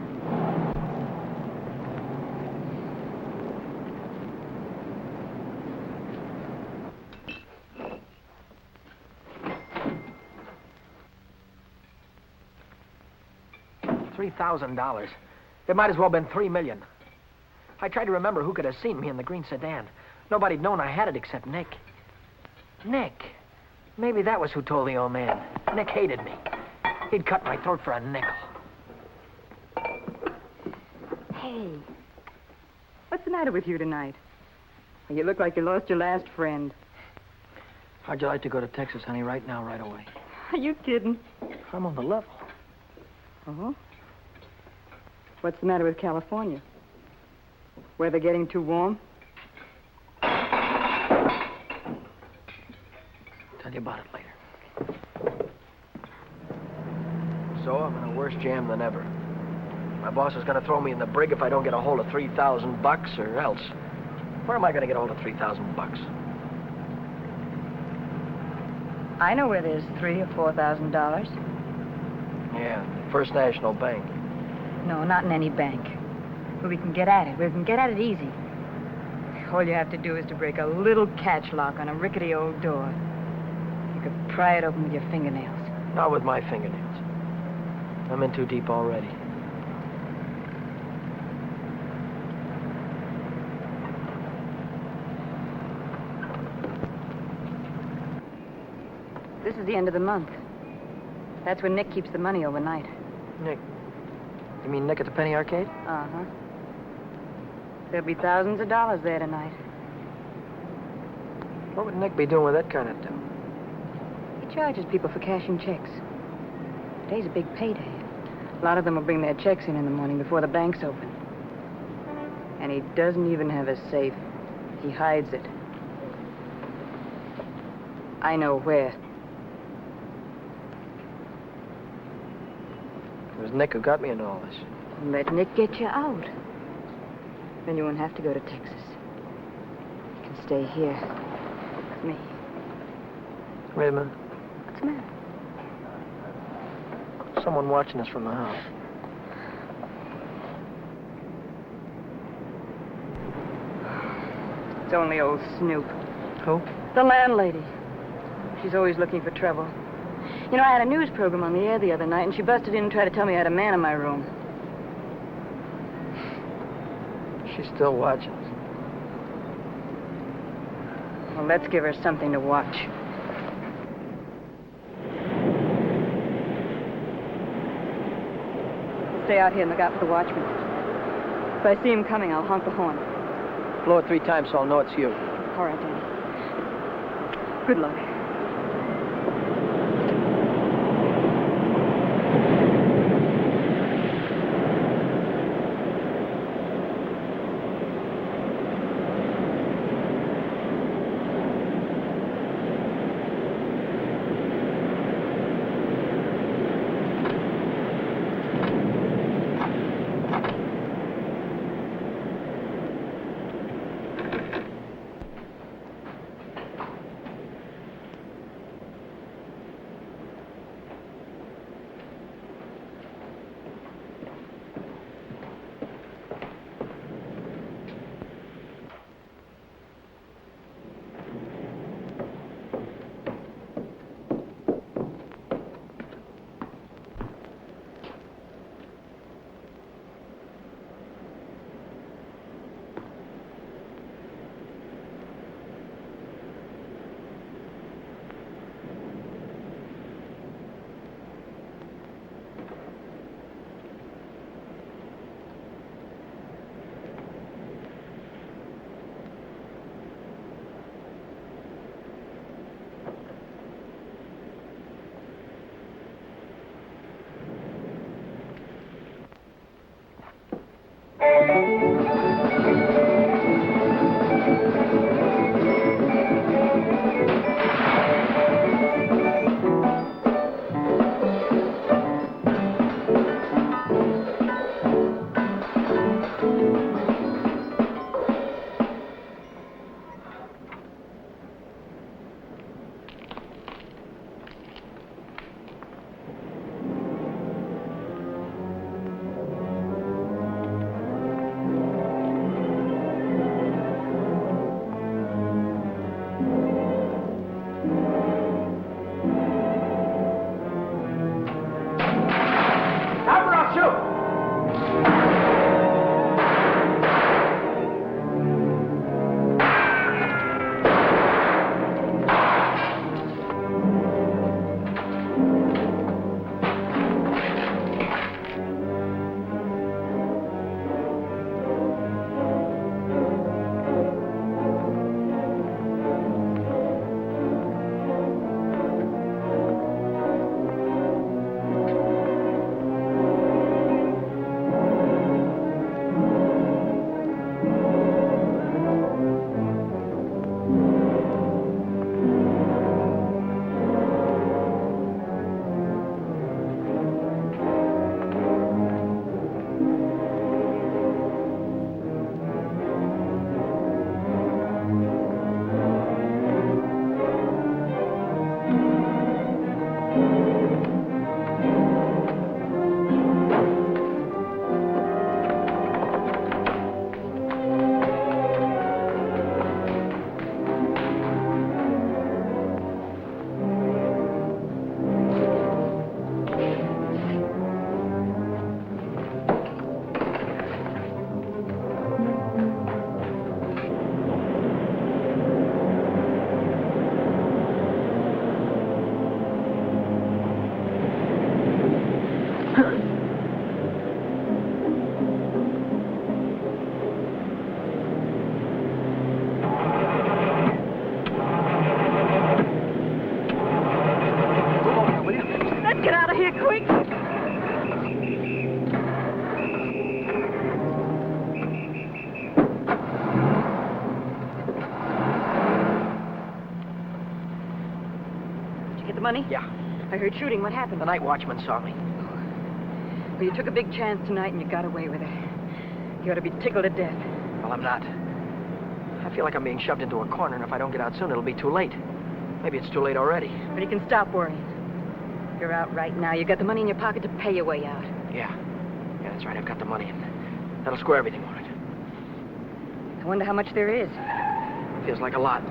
Speaker 1: $3,000. It might as well have been $3 million. I tried to remember who could have seen me in the green sedan. Nobody'd known I had it except Nick. Nick. Maybe that was who told the old man. Nick hated me. He'd cut my throat for a nickel.
Speaker 14: Hey, what's the matter with you tonight? You look like you lost your last friend.
Speaker 1: How'd you like to go to Texas, honey, right now, right away?
Speaker 14: Are you kidding?
Speaker 1: I'm on the level.
Speaker 14: Uh-huh. What's the matter with California? Weather getting too warm?
Speaker 1: Tell you about it later. So, I'm in a worse jam than ever. My boss is going to throw me in the brig if I don't get a hold of $3,000 or else. Where am I going to get a hold of $3,000?
Speaker 14: I know where there's $3,000 or $4,000.
Speaker 1: Yeah, First National Bank.
Speaker 14: No, not in any bank. But we can get at it. We can get at it easy. All you have to do is to break a little catch lock on a rickety old door. You could pry it open with your fingernails.
Speaker 1: Not with my fingernails. I'm in too deep already.
Speaker 14: This is the end of the month. That's when Nick keeps the money overnight.
Speaker 1: Nick? You mean Nick at the Penny Arcade?
Speaker 14: Uh-huh. There'll be thousands of dollars there tonight.
Speaker 1: What would Nick be doing with that kind of dough?
Speaker 14: He charges people for cashing checks. Today's a big payday. A lot of them will bring their checks in the morning before the bank's open. And he doesn't even have a safe. He hides it. I know where.
Speaker 1: It was Nick who got me into all this.
Speaker 14: Let Nick get you out. Then you won't have to go to Texas. You can stay here with me.
Speaker 1: Wait a minute.
Speaker 14: What's the matter?
Speaker 1: Someone watching us from the house.
Speaker 14: It's only old Snoop.
Speaker 1: Who?
Speaker 14: The landlady. She's always looking for trouble. You know, I had a news program on the air the other night, and she busted in and tried to tell me I had a man in my room.
Speaker 1: She's still watching us.
Speaker 14: Well, let's give her something to watch. Stay out here and look out for the watchman. If I see him coming, I'll honk the horn.
Speaker 1: Blow it 3 times so I'll know it's you.
Speaker 14: All right, Danny. Good luck. money?
Speaker 1: Yeah.
Speaker 14: I heard shooting. What happened?
Speaker 1: The night watchman saw me.
Speaker 14: Well, you took a big chance tonight and you got away with it. You ought to be tickled to death.
Speaker 1: Well, I'm not. I feel like I'm being shoved into a corner, and if I don't get out soon, it'll be too late. Maybe it's too late already.
Speaker 14: But you can stop worrying. You're out right now. You got the money in your pocket to pay your way out.
Speaker 1: Yeah. Yeah, that's right. I've got the money, and that'll square everything, won't it?
Speaker 14: I wonder how much there is.
Speaker 1: Feels like a lot.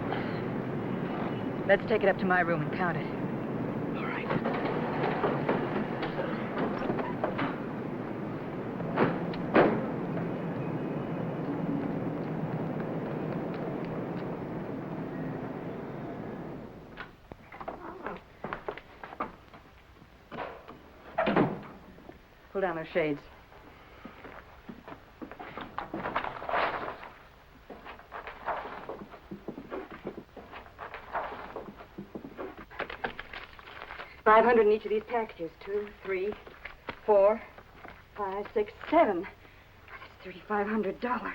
Speaker 14: Let's take it up to my room and count it.
Speaker 1: All right.
Speaker 14: Pull down those shades. $500 in each of these packages. 2, 3, 4, 5, 6, 7. That's $3,500.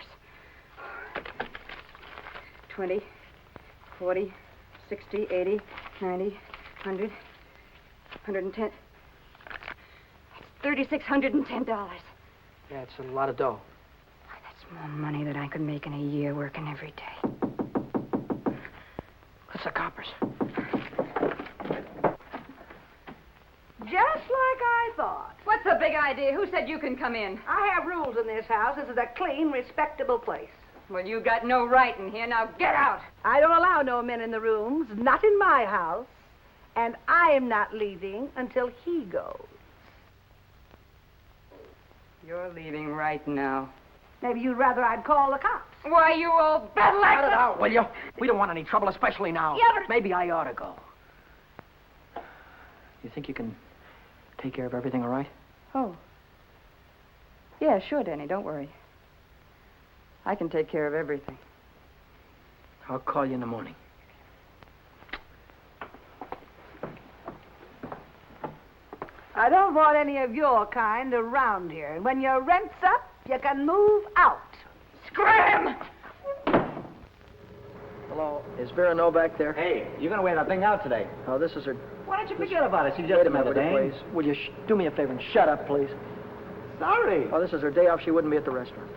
Speaker 14: 20, 40, 60, 80, 90, 100, 110. That's $3,610.
Speaker 1: Yeah, it's a lot of dough.
Speaker 14: That's more money than I could make in a year working every day.
Speaker 1: What's the coppers?
Speaker 6: Just like I thought.
Speaker 14: What's the big idea? Who said you can come in?
Speaker 6: I have rules in this house. This is a clean, respectable place.
Speaker 14: Well, you got no right in here. Now get out.
Speaker 6: I don't allow no men in the rooms, not in my house. And I am not leaving until he goes.
Speaker 14: You're leaving right now.
Speaker 6: Maybe you'd rather I'd call the cops.
Speaker 14: Why, you old battle
Speaker 1: Cut it out, will you? We don't want any trouble, especially now.
Speaker 6: Yeah, but...
Speaker 1: Maybe I ought to go. You think you can take care of everything all right?
Speaker 14: Oh. Yeah, sure, Danny. Don't worry. I can take care of everything.
Speaker 1: I'll call you in the morning.
Speaker 6: I don't want any of your kind around here. And when your rent's up, you can move out.
Speaker 14: Scram!
Speaker 1: Hello. Is Vera Novak there?
Speaker 11: Hey, you're going to wear that thing out today.
Speaker 1: Oh, this is her...
Speaker 11: Why don't you forget about it? She's just
Speaker 1: Wait a
Speaker 11: another
Speaker 1: minute, will you,
Speaker 11: dame.
Speaker 1: please? Will you do me a favor and shut up, please?
Speaker 11: Sorry.
Speaker 1: Oh, this is her day off. She wouldn't be at the restaurant.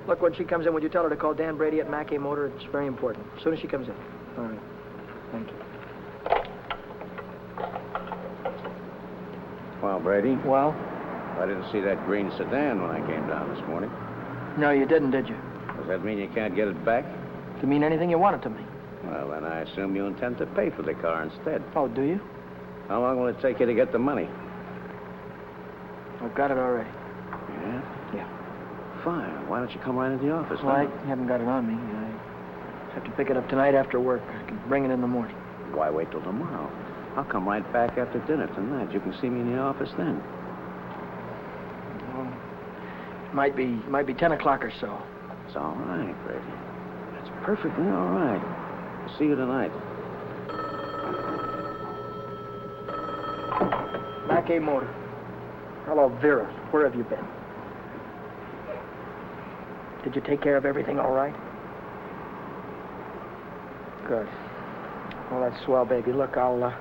Speaker 1: Look, when she comes in, would you tell her to call Dan Brady at Mackey Motor? It's very important. As soon as she comes in. All right. Thank you.
Speaker 9: Well, Brady,
Speaker 1: Well?
Speaker 9: I didn't see that green sedan when I came down this morning.
Speaker 1: No, you didn't, did you?
Speaker 9: Does that mean you can't get it back?
Speaker 1: Does it mean anything you want it to me?
Speaker 9: Well, then I assume you intend to pay for the car instead.
Speaker 1: Oh, do you?
Speaker 9: How long will it take you to get the money?
Speaker 1: I've got it already.
Speaker 9: Yeah?
Speaker 1: Yeah.
Speaker 9: Fine. Why don't you come right into the office?
Speaker 1: Well, I
Speaker 9: now?
Speaker 1: haven't got it on me. I have to pick it up tonight after work. I can bring it in the morning.
Speaker 9: Why wait till tomorrow? I'll come right back after dinner tonight. You can see me in the office then.
Speaker 1: Well, might be 10 o'clock or so.
Speaker 9: It's all right, Brady. It's perfectly all right. I'll see you tonight.
Speaker 1: Mackey Motor. Hello, Vera. Where have you been? Did you take care of everything all right? Good. Well, that's swell, baby. Look, I'll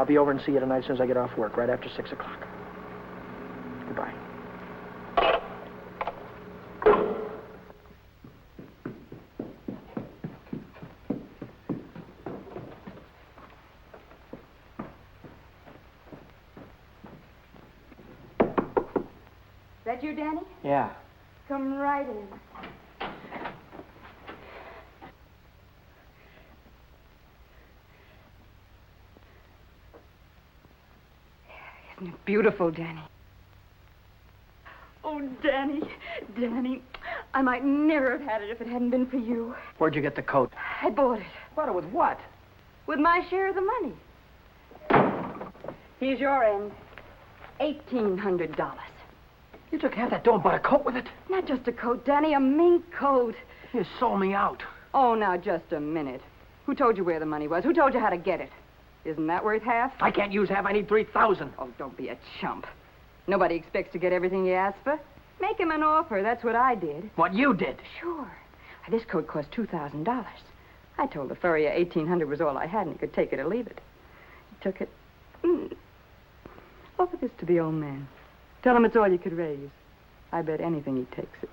Speaker 1: be over and see you tonight as soon as I get off work, right after 6 o'clock. Goodbye.
Speaker 4: That you, Danny?
Speaker 1: Yeah.
Speaker 4: Come right in. Isn't it beautiful, Danny? Oh, Danny, Danny, I might never have had it if it hadn't been for you.
Speaker 1: Where'd you get the coat?
Speaker 4: I bought it.
Speaker 1: Bought it with what?
Speaker 4: With my share of the money. Here's your end. $1,800.
Speaker 1: You took half that dough and bought a coat with it?
Speaker 4: Not just a coat, Danny, a mink coat.
Speaker 1: You sold me out.
Speaker 14: Oh, now, just a minute. Who told you where the money was? Who told you how to get it? Isn't that worth half?
Speaker 1: I can't use half. I need 3,000.
Speaker 14: Oh, don't be a chump. Nobody expects to get everything you ask for. Make him an offer. That's what I did.
Speaker 1: What you did?
Speaker 14: Sure. This coat cost $2,000. I told the furrier $1,800 was all I had, and he could take it or leave it. took it. Offer this to the old man. Tell him it's all you could raise. I bet anything he takes it.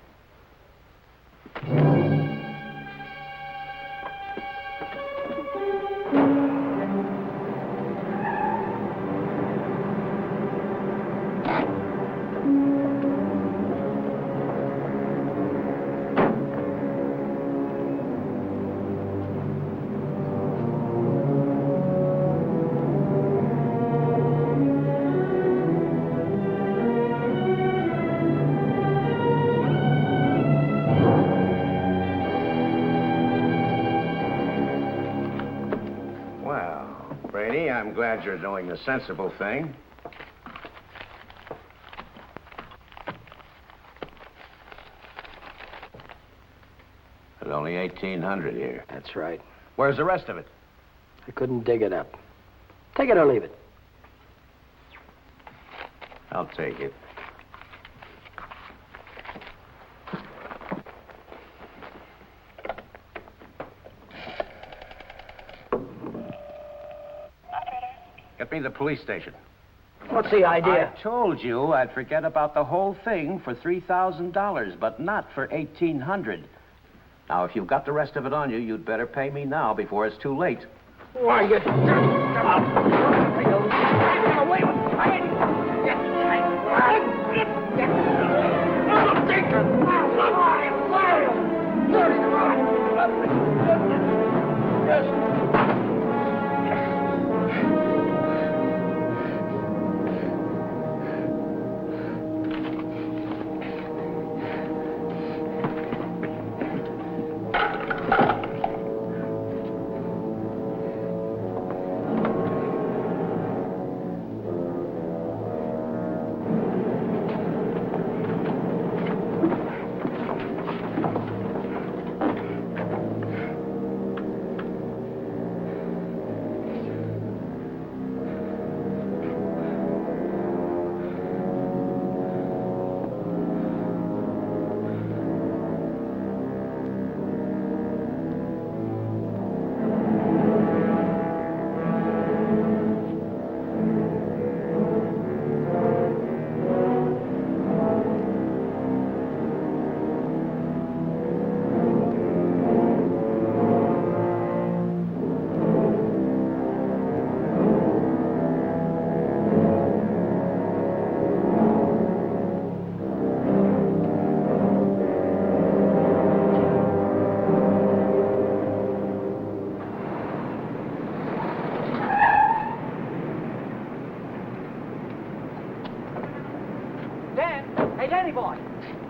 Speaker 11: I'm glad you're doing the sensible thing. There's only 1,800 here.
Speaker 1: That's right.
Speaker 11: Where's the rest of it?
Speaker 1: I couldn't dig it up. Take it or leave it.
Speaker 11: I'll take it. Get me to the police station.
Speaker 1: What's the idea?
Speaker 11: I told you I'd forget about the whole thing for $3,000, but not for 1,800. Now, if you've got the rest of it on you, you'd better pay me now before it's too late.
Speaker 1: Why, you...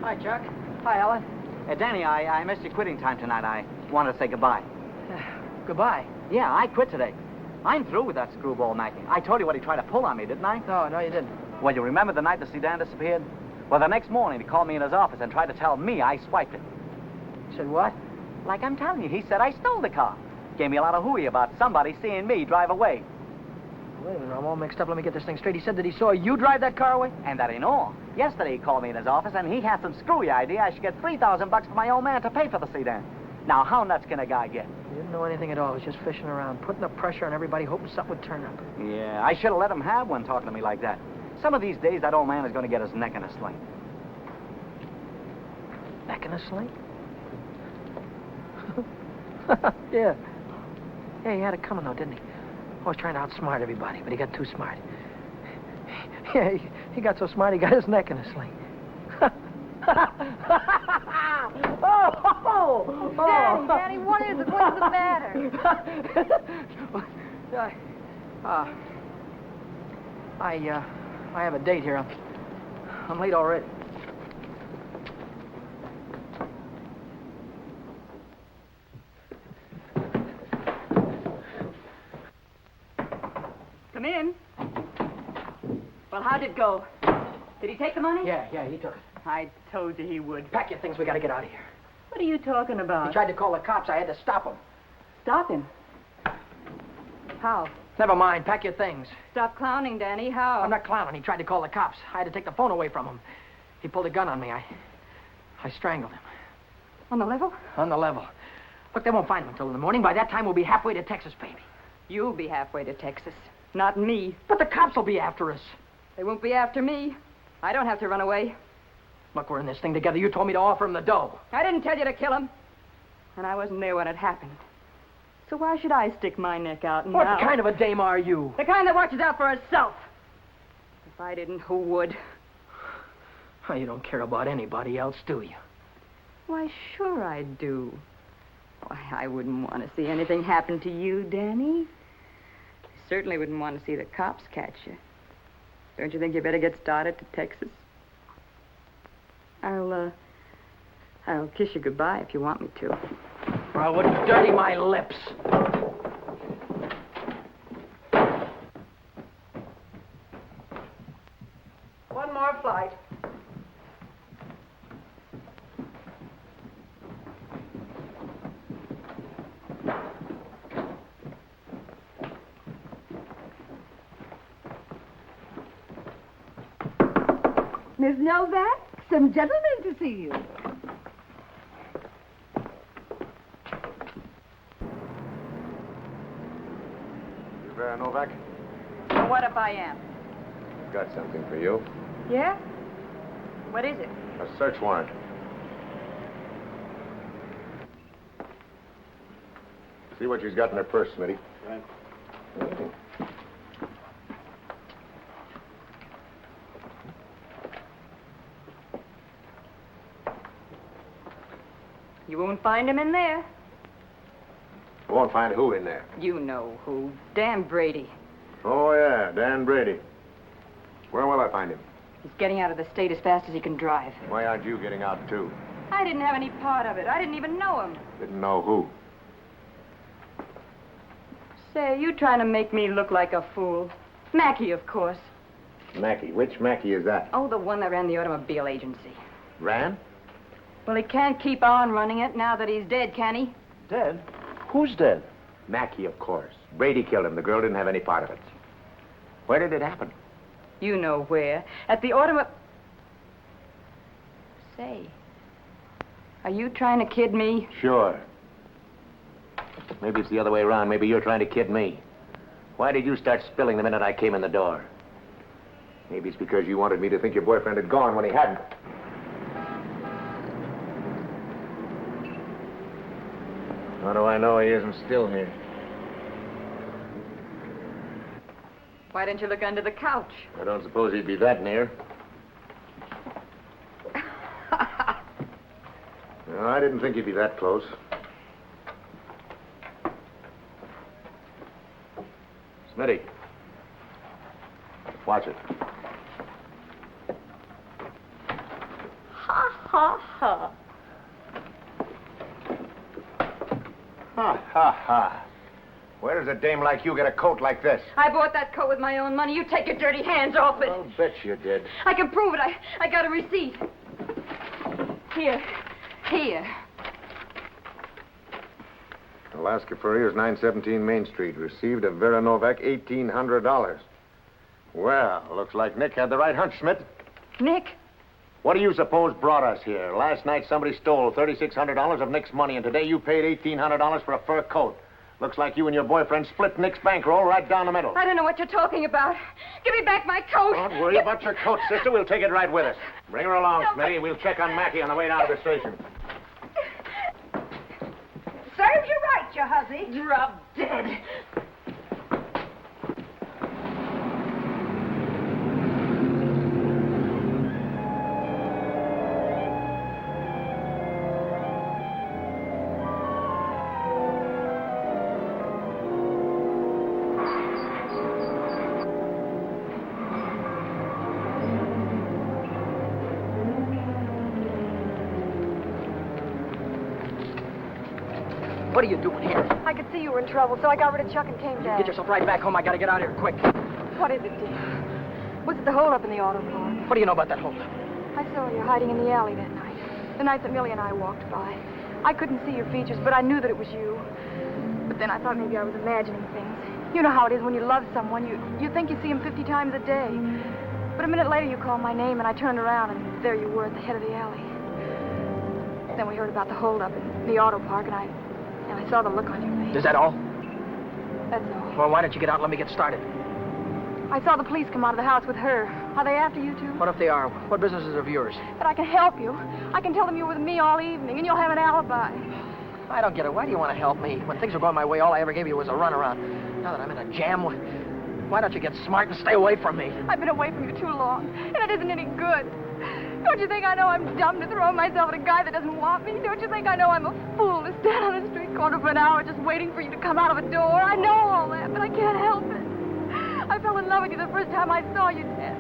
Speaker 1: Hi, Chuck. Hi, Ellen.
Speaker 8: Danny, I missed your quitting time tonight. I wanted to say goodbye.
Speaker 1: Goodbye.
Speaker 8: Yeah, I quit today. I'm through with that screwball Mackie. I told you what he tried to pull on me, didn't I?
Speaker 1: No, you didn't.
Speaker 8: Well, you remember the night the sedan disappeared? Well, the next morning he called me in his office and tried to tell me I swiped it.
Speaker 1: Said what?
Speaker 8: Like I'm telling you, he said I stole the car. Gave me a lot of hooey about somebody seeing me drive away.
Speaker 1: Wait a minute, I'm all mixed up. Let me get this thing straight. He said that he saw you drive that car away?
Speaker 8: And that ain't all. Yesterday he called me in his office and he had some screwy idea I should get $3,000 for my old man to pay for the sedan. Now, how nuts can a guy get?
Speaker 1: He didn't know anything at all. He was just fishing around, putting the pressure on everybody, hoping something would turn up.
Speaker 8: Yeah, I should have let him have one talking to me like that. Some of these days, that old man is going to get his neck in a sling.
Speaker 1: Neck in a sling? Yeah. Yeah, he had it coming, though, didn't he? Always trying to outsmart everybody, but he got too smart. Yeah, he got so smart he got his neck in a sling.
Speaker 12: Daddy, what is the matter?
Speaker 1: I have a date here. I'm late already.
Speaker 14: Come in. Well, how'd it go? Did he take the money?
Speaker 1: Yeah, he took it.
Speaker 14: I told you he would.
Speaker 1: Pack your things, we gotta get out of here.
Speaker 14: What are you talking about?
Speaker 1: He tried to call the cops. I had to stop him.
Speaker 14: Stop him. How?
Speaker 1: Never mind, pack your things.
Speaker 14: Stop clowning, Danny. How?
Speaker 1: I'm not clowning. He tried to call the cops. I had to take the phone away from him. He pulled a gun on me. I strangled him.
Speaker 14: On the level?
Speaker 1: On the level. Look, they won't find him until in the morning. By that time, we'll be halfway to Texas, baby.
Speaker 14: You'll be halfway to Texas. Not me.
Speaker 1: But the cops will be after us.
Speaker 14: They won't be after me. I don't have to run away.
Speaker 1: Look, we're in this thing together. You told me to offer him the dough.
Speaker 14: I didn't tell you to kill him. And I wasn't there when it happened. So why should I stick my neck out now?
Speaker 1: What kind of a dame are you?
Speaker 14: The kind that watches out for herself. If I didn't, who would?
Speaker 1: Oh, you don't care about anybody else, do you?
Speaker 14: Why, sure I do. Why, I wouldn't want to see anything happen to you, Danny. I certainly wouldn't want to see the cops catch you. Don't you think you better get started to Texas? I'll kiss you goodbye if you want me to.
Speaker 1: I wouldn't dirty my lips. One more flight.
Speaker 6: Miss Novak, some gentlemen to see you.
Speaker 9: You Vera Novak?
Speaker 14: Well, what if I am?
Speaker 9: Got something for you.
Speaker 14: Yeah? What is it?
Speaker 9: A search warrant. See what she's got in her purse, Smitty.
Speaker 3: Right.
Speaker 14: You won't find him in there.
Speaker 9: You won't find who in there.
Speaker 14: You know who. Dan Brady.
Speaker 9: Oh, yeah, Dan Brady. Where will I find him?
Speaker 14: He's getting out of the state as fast as he can drive.
Speaker 9: Why aren't you getting out, too?
Speaker 14: I didn't have any part of it. I didn't even know him.
Speaker 9: Didn't know who.
Speaker 14: Say, you trying to make me look like a fool. Mackey, of course.
Speaker 9: Mackey. Which Mackey is that?
Speaker 14: Oh, the one that ran the automobile agency.
Speaker 9: Ran?
Speaker 14: Well, he can't keep on running it now that he's dead, can he?
Speaker 9: Dead? Who's dead? Mackey, of course. Brady killed him. The girl didn't have any part of it. Where did it happen?
Speaker 14: You know where. At the automobile... Say, are you trying to kid me?
Speaker 9: Sure. Maybe it's the other way around. Maybe you're trying to kid me. Why did you start spilling the minute I came in the door? Maybe it's because you wanted me to think your boyfriend had gone when he hadn't. How do I know he isn't still here?
Speaker 14: Why didn't you look under the couch?
Speaker 9: I don't suppose he'd be that near. No, I didn't think he'd be that close. Smitty. Watch it.
Speaker 6: Ha, ha, ha.
Speaker 9: Ha, ha, ha. Where does a dame like you get a coat like this?
Speaker 14: I bought that coat with my own money. You take your dirty hands off it.
Speaker 9: I'll bet you did.
Speaker 14: I can prove it. I got a receipt. Here. Here.
Speaker 9: Alaska Furriers, 917 Main Street. Received of Vera Novak, $1,800. Well, looks like Nick had the right hunch, Schmidt.
Speaker 14: Nick?
Speaker 9: What do you suppose brought us here? Last night somebody stole $3,600 of Nick's money, and today you paid $1,800 for a fur coat. Looks like you and your boyfriend split Nick's bankroll right down the middle.
Speaker 14: I don't know what you're talking about. Give me back my coat.
Speaker 9: Don't worry about your coat, sister. We'll take it right with us. Bring her along, Smitty. We'll check on Mackie on the way down to the station.
Speaker 6: Serves you right, you hussy.
Speaker 14: Drop dead.
Speaker 1: What are you doing here?
Speaker 12: I could see you were in trouble, so I got rid of Chuck and came down.
Speaker 1: Get yourself right back home. I gotta get out of here quick.
Speaker 12: What is it, dear? Was it the holdup in the auto park?
Speaker 1: What do you know about that holdup?
Speaker 12: I saw you hiding in the alley that night. The night that Millie and I walked by. I couldn't see your features, but I knew that it was you. But then I thought maybe I was imagining things. You know how it is when you love someone. You think you see him 50 times a day. But a minute later you called my name and I turned around and there you were at the head of the alley. Then we heard about the holdup in the auto park and I saw the look on your face.
Speaker 1: Is that all?
Speaker 12: That's all.
Speaker 1: Well, why don't you get out and let me get started?
Speaker 12: I saw the police come out of the house with her. Are they after you, too?
Speaker 1: What if they are? What business is of yours?
Speaker 12: But I can help you. I can tell them you were with me all evening, and you'll have an alibi.
Speaker 1: I don't get it. Why do you want to help me? When things were going my way, all I ever gave you was a runaround. Now that I'm in a jam, why don't you get smart and stay away from me?
Speaker 12: I've been away from you too long, and it isn't any good. Don't you think I know I'm dumb to throw myself at a guy that doesn't want me? Don't you think I know I'm a fool to stand on a street corner for an hour just waiting for you to come out of a door? I know all that, but I can't help it. I fell in love with you the first time I saw you, Ted.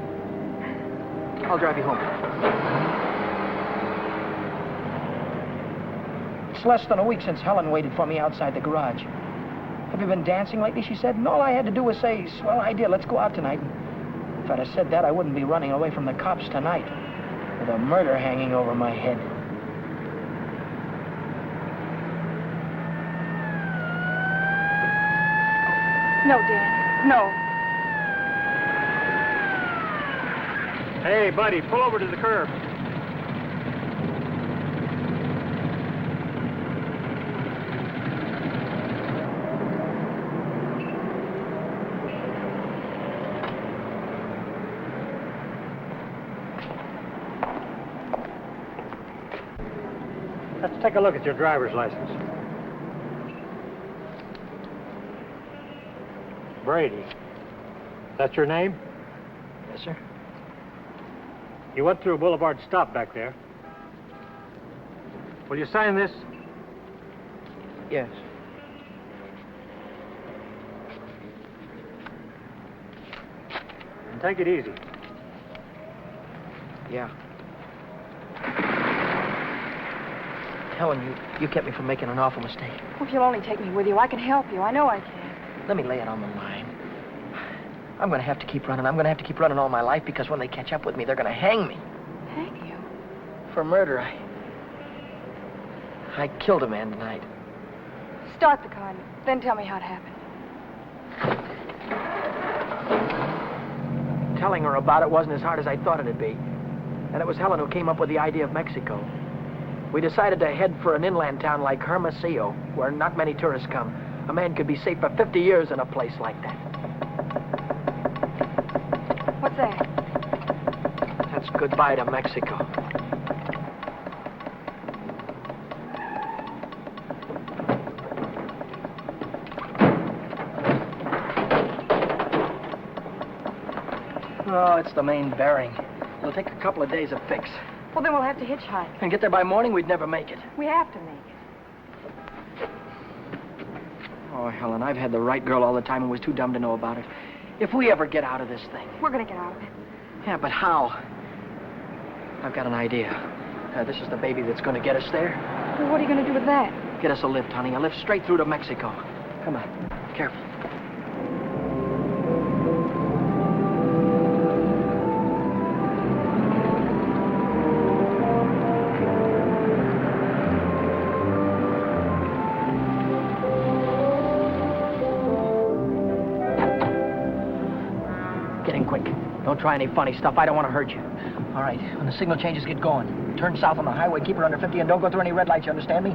Speaker 1: I'll drive you home.
Speaker 15: It's less than a week since Helen waited for me outside the garage. Have you been dancing lately, she said, and all I had to do was say, swell idea, let's go out tonight. If I'd have said that, I wouldn't be running away from the cops tonight, with a murder hanging over my head.
Speaker 12: No, Dan, no.
Speaker 15: Hey, buddy, pull over to the curb. Let's take a look at your driver's license. Brady. That's your name?
Speaker 1: Yes, sir.
Speaker 15: You went through Boulevard Stop back there. Will you sign this?
Speaker 1: Yes.
Speaker 15: And take it easy.
Speaker 1: Yeah. Helen, you kept me from making an awful mistake.
Speaker 12: Well, if you'll only take me with you, I can help you. I know I can.
Speaker 1: Let me lay it on the line. I'm going to have to keep running. I'm going to have to keep running all my life because when they catch up with me, they're going to hang me.
Speaker 12: Hang you?
Speaker 1: For murder. I killed a man tonight.
Speaker 12: Start the car and then tell me how it happened.
Speaker 1: Telling her about it wasn't as hard as I thought it'd be. And it was Helen who came up with the idea of Mexico. We decided to head for an inland town like Hermosillo, where not many tourists come. A man could be safe for 50 years in a place like that.
Speaker 12: What's that?
Speaker 1: That's goodbye to Mexico. Oh, it's the main bearing. It'll take a couple of days to fix.
Speaker 12: Well, then we'll have to hitchhike.
Speaker 1: And get there by morning, we'd never make it.
Speaker 12: We have to make it.
Speaker 1: Oh, Helen, I've had the right girl all the time and was too dumb to know about it. If we ever get out of this thing...
Speaker 12: We're going to get out of it.
Speaker 1: Yeah, but how? I've got an idea. This is the baby that's going to get us there.
Speaker 12: Well, what are you going to do with that?
Speaker 1: Get us a lift, honey. A lift straight through to Mexico. Come on. Careful. Don't try any funny stuff. I don't want to hurt you. All right, when the signal changes, get going. Turn south on the highway, keep her under 50, and don't go through any red lights, you understand me?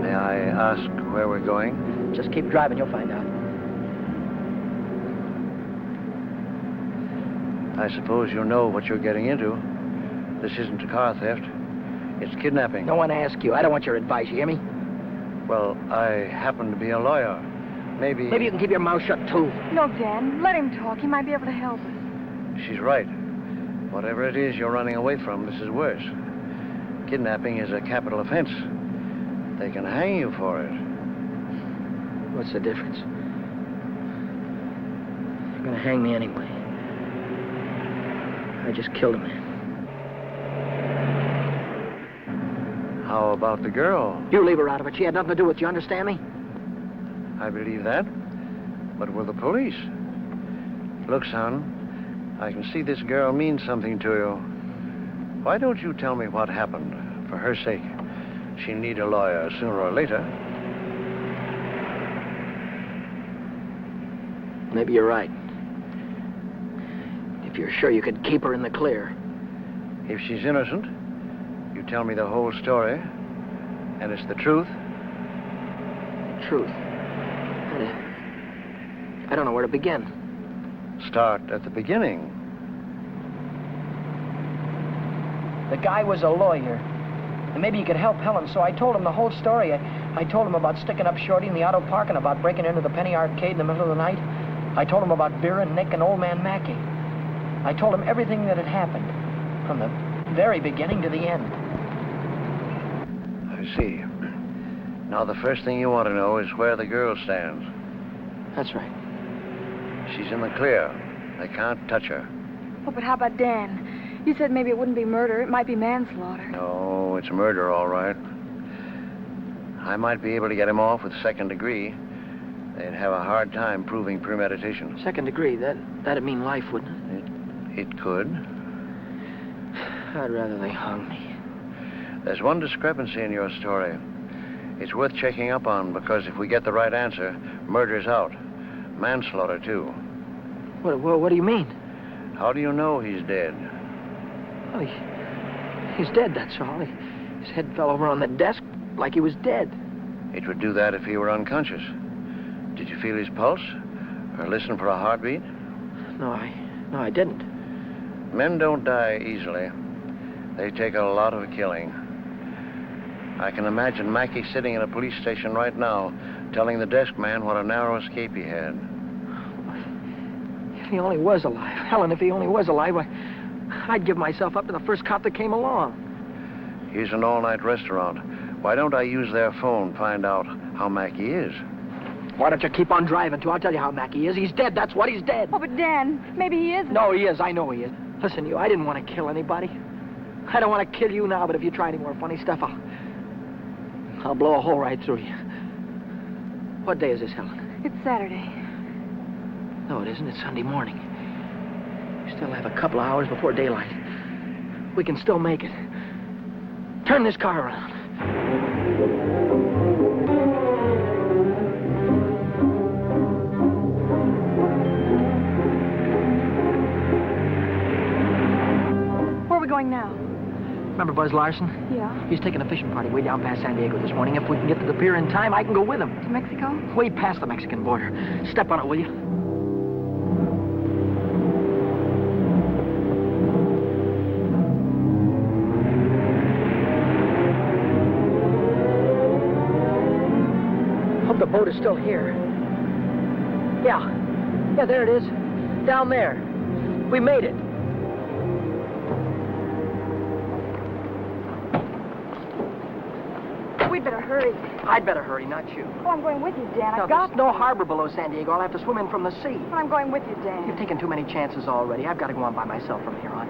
Speaker 16: May I ask where we're going?
Speaker 1: Just keep driving, you'll find out.
Speaker 16: I suppose you know what you're getting into. This isn't a car theft. It's kidnapping.
Speaker 1: No one asked you. I don't want your advice, you hear me?
Speaker 16: Well, I happen to be a lawyer. Maybe
Speaker 1: you can keep your mouth shut, too.
Speaker 12: No, Dan. Let him talk. He might be able to help us.
Speaker 16: She's right. Whatever it is you're running away from, this is worse. Kidnapping is a capital offense. They can hang you for it.
Speaker 1: What's the difference? They're gonna hang me anyway. I just killed a man.
Speaker 16: How about the girl?
Speaker 1: You leave her out of it. She had nothing to do with it. You understand me?
Speaker 16: I believe that. But with the police. Look, son, I can see this girl means something to you. Why don't you tell me what happened? For her sake. She'll need a lawyer sooner or later.
Speaker 1: Maybe you're right. If you're sure you could keep her in the clear.
Speaker 16: If she's innocent, you tell me the whole story, and it's the truth.
Speaker 1: Truth. I don't know where to begin.
Speaker 16: Start at the beginning.
Speaker 15: The guy was a lawyer, and maybe he could help Helen, so I told him the whole story. I told him about sticking up Shorty in the auto park and about breaking into the Penny Arcade in the middle of the night. I told him about Vera and Nick and old man Mackey. I told him everything that had happened, from the very beginning to the end.
Speaker 16: I see. Now, the first thing you want to know is where the girl stands.
Speaker 1: That's right.
Speaker 16: She's in the clear. They can't touch her.
Speaker 12: Oh, but how about Dan? You said maybe it wouldn't be murder. It might be manslaughter.
Speaker 16: No, it's murder, all right. I might be able to get him off with second degree. They'd have a hard time proving premeditation.
Speaker 1: Second degree, that'd mean life, wouldn't it?
Speaker 16: It could.
Speaker 1: I'd rather they hung me.
Speaker 16: There's one discrepancy in your story. It's worth checking up on, because if we get the right answer, murder's out. Manslaughter, too.
Speaker 1: What do you mean?
Speaker 16: How do you know he's dead?
Speaker 1: Well, he's dead, that's all. His head fell over on the desk like he was dead.
Speaker 16: It would do that if he were unconscious. Did you feel his pulse? Or listen for a heartbeat?
Speaker 1: No, I didn't.
Speaker 16: Men don't die easily. They take a lot of killing. I can imagine Mackey sitting in a police station right now, telling the desk man what a narrow escape he had.
Speaker 1: If he only was alive. Helen, if he only was alive, I'd give myself up to the first cop that came along.
Speaker 16: Here's an all-night restaurant. Why don't I use their phone, find out how Mackey is?
Speaker 1: Why don't you keep on driving, too? I'll tell you how Mackey is. He's dead, that's what, he's dead.
Speaker 12: Oh, but Dan, maybe he isn't.
Speaker 1: No, he is. I know he is. Listen, I didn't want to kill anybody. I don't want to kill you now, but if you try any more funny stuff, I'll blow a hole right through you. What day is this, Helen?
Speaker 12: It's Saturday.
Speaker 1: No, it isn't. It's Sunday morning. We still have a couple of hours before daylight. We can still make it. Turn this car around.
Speaker 12: Where are we going now?
Speaker 1: Remember Buzz Larson?
Speaker 12: Yeah.
Speaker 1: He's taking a fishing party way down past San Diego this morning. If we can get to the pier in time, I can go with him.
Speaker 12: To Mexico?
Speaker 1: Way past the Mexican border. Step on it, will you? Hope the boat is still here. Yeah, there it is. Down there. We made it.
Speaker 12: We'd better hurry.
Speaker 1: I'd better hurry, not you.
Speaker 12: Well, I'm going with you, Dan.
Speaker 1: Now,
Speaker 12: I've got
Speaker 1: there's no harbor below San Diego. I'll have to swim in from the sea.
Speaker 12: Well, I'm going with you, Dan.
Speaker 1: You've taken too many chances already. I've got to go on by myself from here on.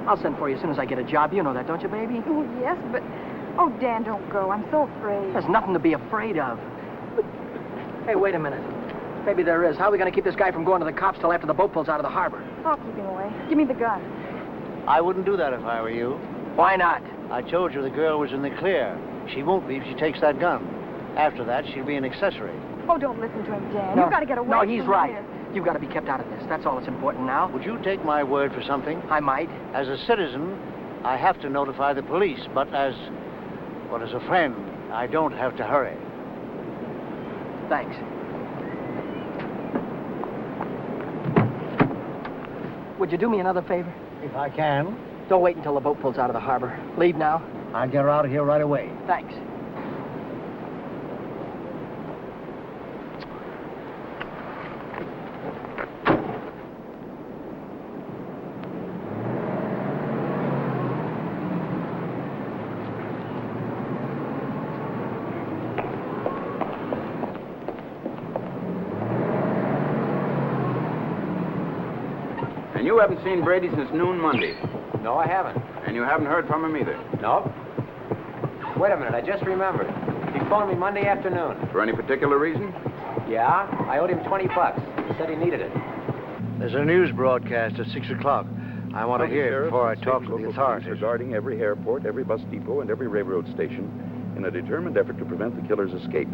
Speaker 1: I'll send for you as soon as I get a job. You know that, don't you, baby?
Speaker 12: Oh, yes, but... Oh, Dan, don't go. I'm so afraid.
Speaker 1: There's nothing to be afraid of. Hey, wait a minute. Maybe there is. How are we going to keep this guy from going to the cops till after the boat pulls out of the harbor?
Speaker 12: I'll keep him away. Give me the gun.
Speaker 16: I wouldn't do that if I were you.
Speaker 1: Why not?
Speaker 16: I told you the girl was in the clear. She won't be if she takes that gun. After that, she'll be an accessory.
Speaker 12: Oh, don't listen to him, Dan.
Speaker 1: No.
Speaker 12: You've got to get away
Speaker 1: No,
Speaker 12: from
Speaker 1: he's right.
Speaker 12: here.
Speaker 1: You've got to be kept out of this. That's all that's important now.
Speaker 16: Would you take my word for something?
Speaker 1: I might.
Speaker 16: As a citizen, I have to notify the police, but as a friend, I don't have to hurry.
Speaker 1: Thanks. Would you do me another favor?
Speaker 16: If I can.
Speaker 1: Don't wait until the boat pulls out of the harbor. Leave now.
Speaker 16: I'll get her out of here right away.
Speaker 1: Thanks.
Speaker 17: And you haven't seen Brady since noon Monday.
Speaker 2: No, I haven't.
Speaker 17: And you haven't heard from him either.
Speaker 2: No. Wait a minute, I just remembered. He phoned me Monday afternoon.
Speaker 17: For any particular reason?
Speaker 2: Yeah, I owed him $20. He said he needed it.
Speaker 16: There's a news broadcast at 6 o'clock. I want to hear it before I talk to the authorities.
Speaker 17: Regarding every airport, every bus depot, and every railroad station in a determined effort to prevent the killer's escape.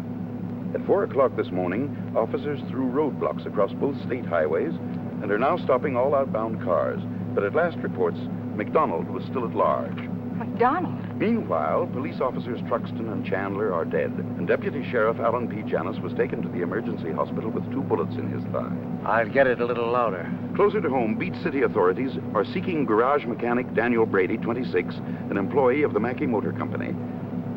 Speaker 18: At 4 o'clock this morning, officers threw roadblocks across both state highways and are now stopping all outbound cars. But at last reports, McDonald was still at large.
Speaker 12: McDonald?
Speaker 18: Meanwhile, police officers Truxton and Chandler are dead, and Deputy Sheriff Alan P. Janis was taken to the emergency hospital with 2 bullets in his thigh.
Speaker 16: I'll get it a little louder.
Speaker 18: Closer to home, Beach City authorities are seeking garage mechanic Daniel Brady, 26, an employee of the Mackey Motor Company.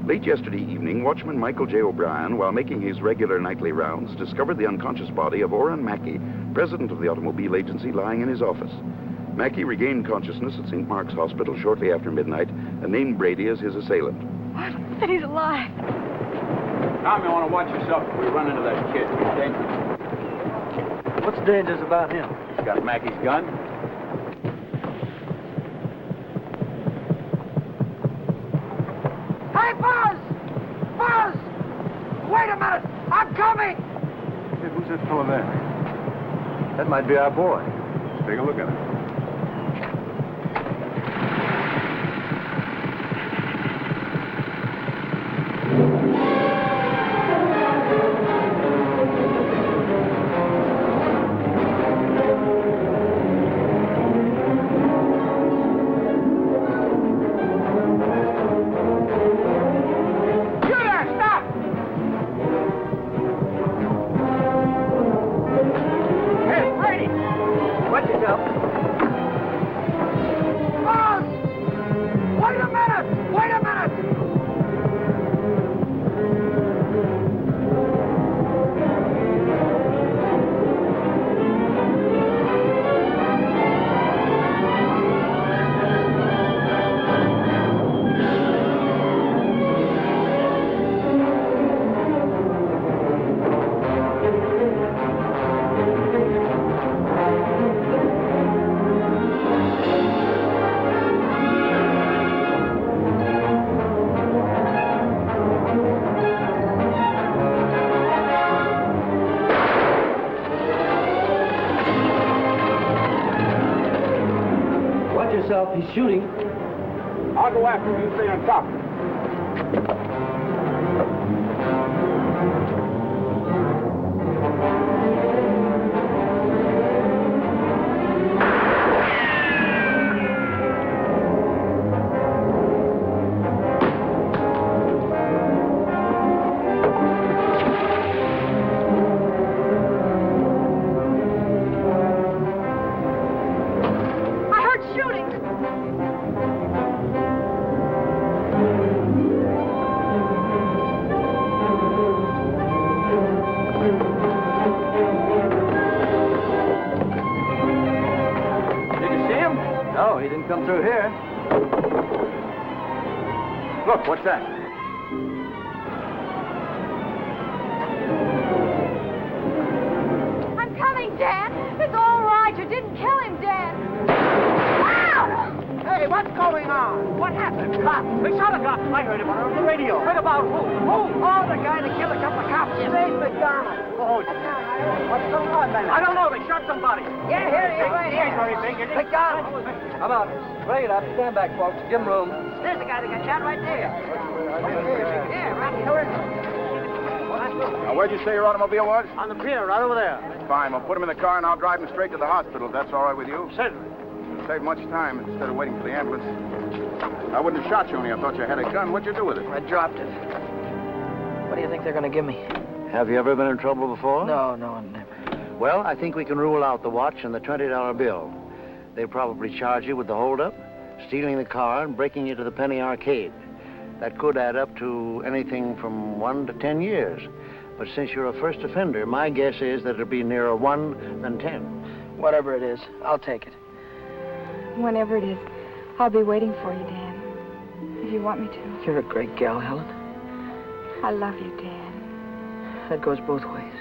Speaker 18: Late yesterday evening, watchman Michael J. O'Brien, while making his regular nightly rounds, discovered the unconscious body of Orrin Mackey, president of the automobile agency, lying in his office. Mackey regained consciousness at St. Mark's Hospital shortly after midnight and named Brady as his assailant.
Speaker 12: What? That he's alive.
Speaker 17: Tom, you want to watch yourself if we run into that kid. He's dangerous.
Speaker 11: What's dangerous about him?
Speaker 17: He's got Mackey's gun.
Speaker 15: Hey, Buzz! Buzz! Wait a minute! I'm coming!
Speaker 18: Hey, who's that fellow there?
Speaker 11: That might be our boy.
Speaker 18: Let's take a look at him.
Speaker 11: He's shooting.
Speaker 17: I'll go after him. You stay on top.
Speaker 11: Come through here. Look, what's that?
Speaker 12: I'm coming, Dan. It's all right. You didn't kill him, Dan. Wow!
Speaker 15: Hey, what's going on? What happened? Cops. They shot a cop. I heard about it on the radio. Heard about who? Who? Oh, the guy that killed a couple of cops. Dave McDonald. Oh, what's going on, man? I don't know. They shot somebody. Yeah, here he is. Right here. Very big, is he? McDonald.
Speaker 11: How about it? Bring it up. Stand back, folks. Give him room.
Speaker 15: There's the guy that got shot right there. Yeah, right here.
Speaker 18: Now, where'd you say your automobile was?
Speaker 15: On the pier, right over there.
Speaker 18: Fine. We'll put him in the car and I'll drive him straight to the hospital, if that's all right with you.
Speaker 15: Certainly.
Speaker 18: Save much time instead of waiting for the ambulance. I wouldn't have shot you only I thought you had a gun. What'd you do with it?
Speaker 15: I dropped it. What do you think they're going to give me?
Speaker 16: Have you ever been in trouble before?
Speaker 15: No, never.
Speaker 16: Well, I think we can rule out the watch and the $20 bill. They probably charge you with the holdup, stealing the car, and breaking you to the Penny Arcade. That could add up to anything from 1 to 10 years. But since you're a first offender, my guess is that it'll be nearer 1 than 10.
Speaker 15: Whatever it is, I'll take it.
Speaker 12: Whenever it is, I'll be waiting for you, Dan. If you want me to.
Speaker 15: You're a great gal, Helen.
Speaker 12: I love you, Dan.
Speaker 15: That goes both ways.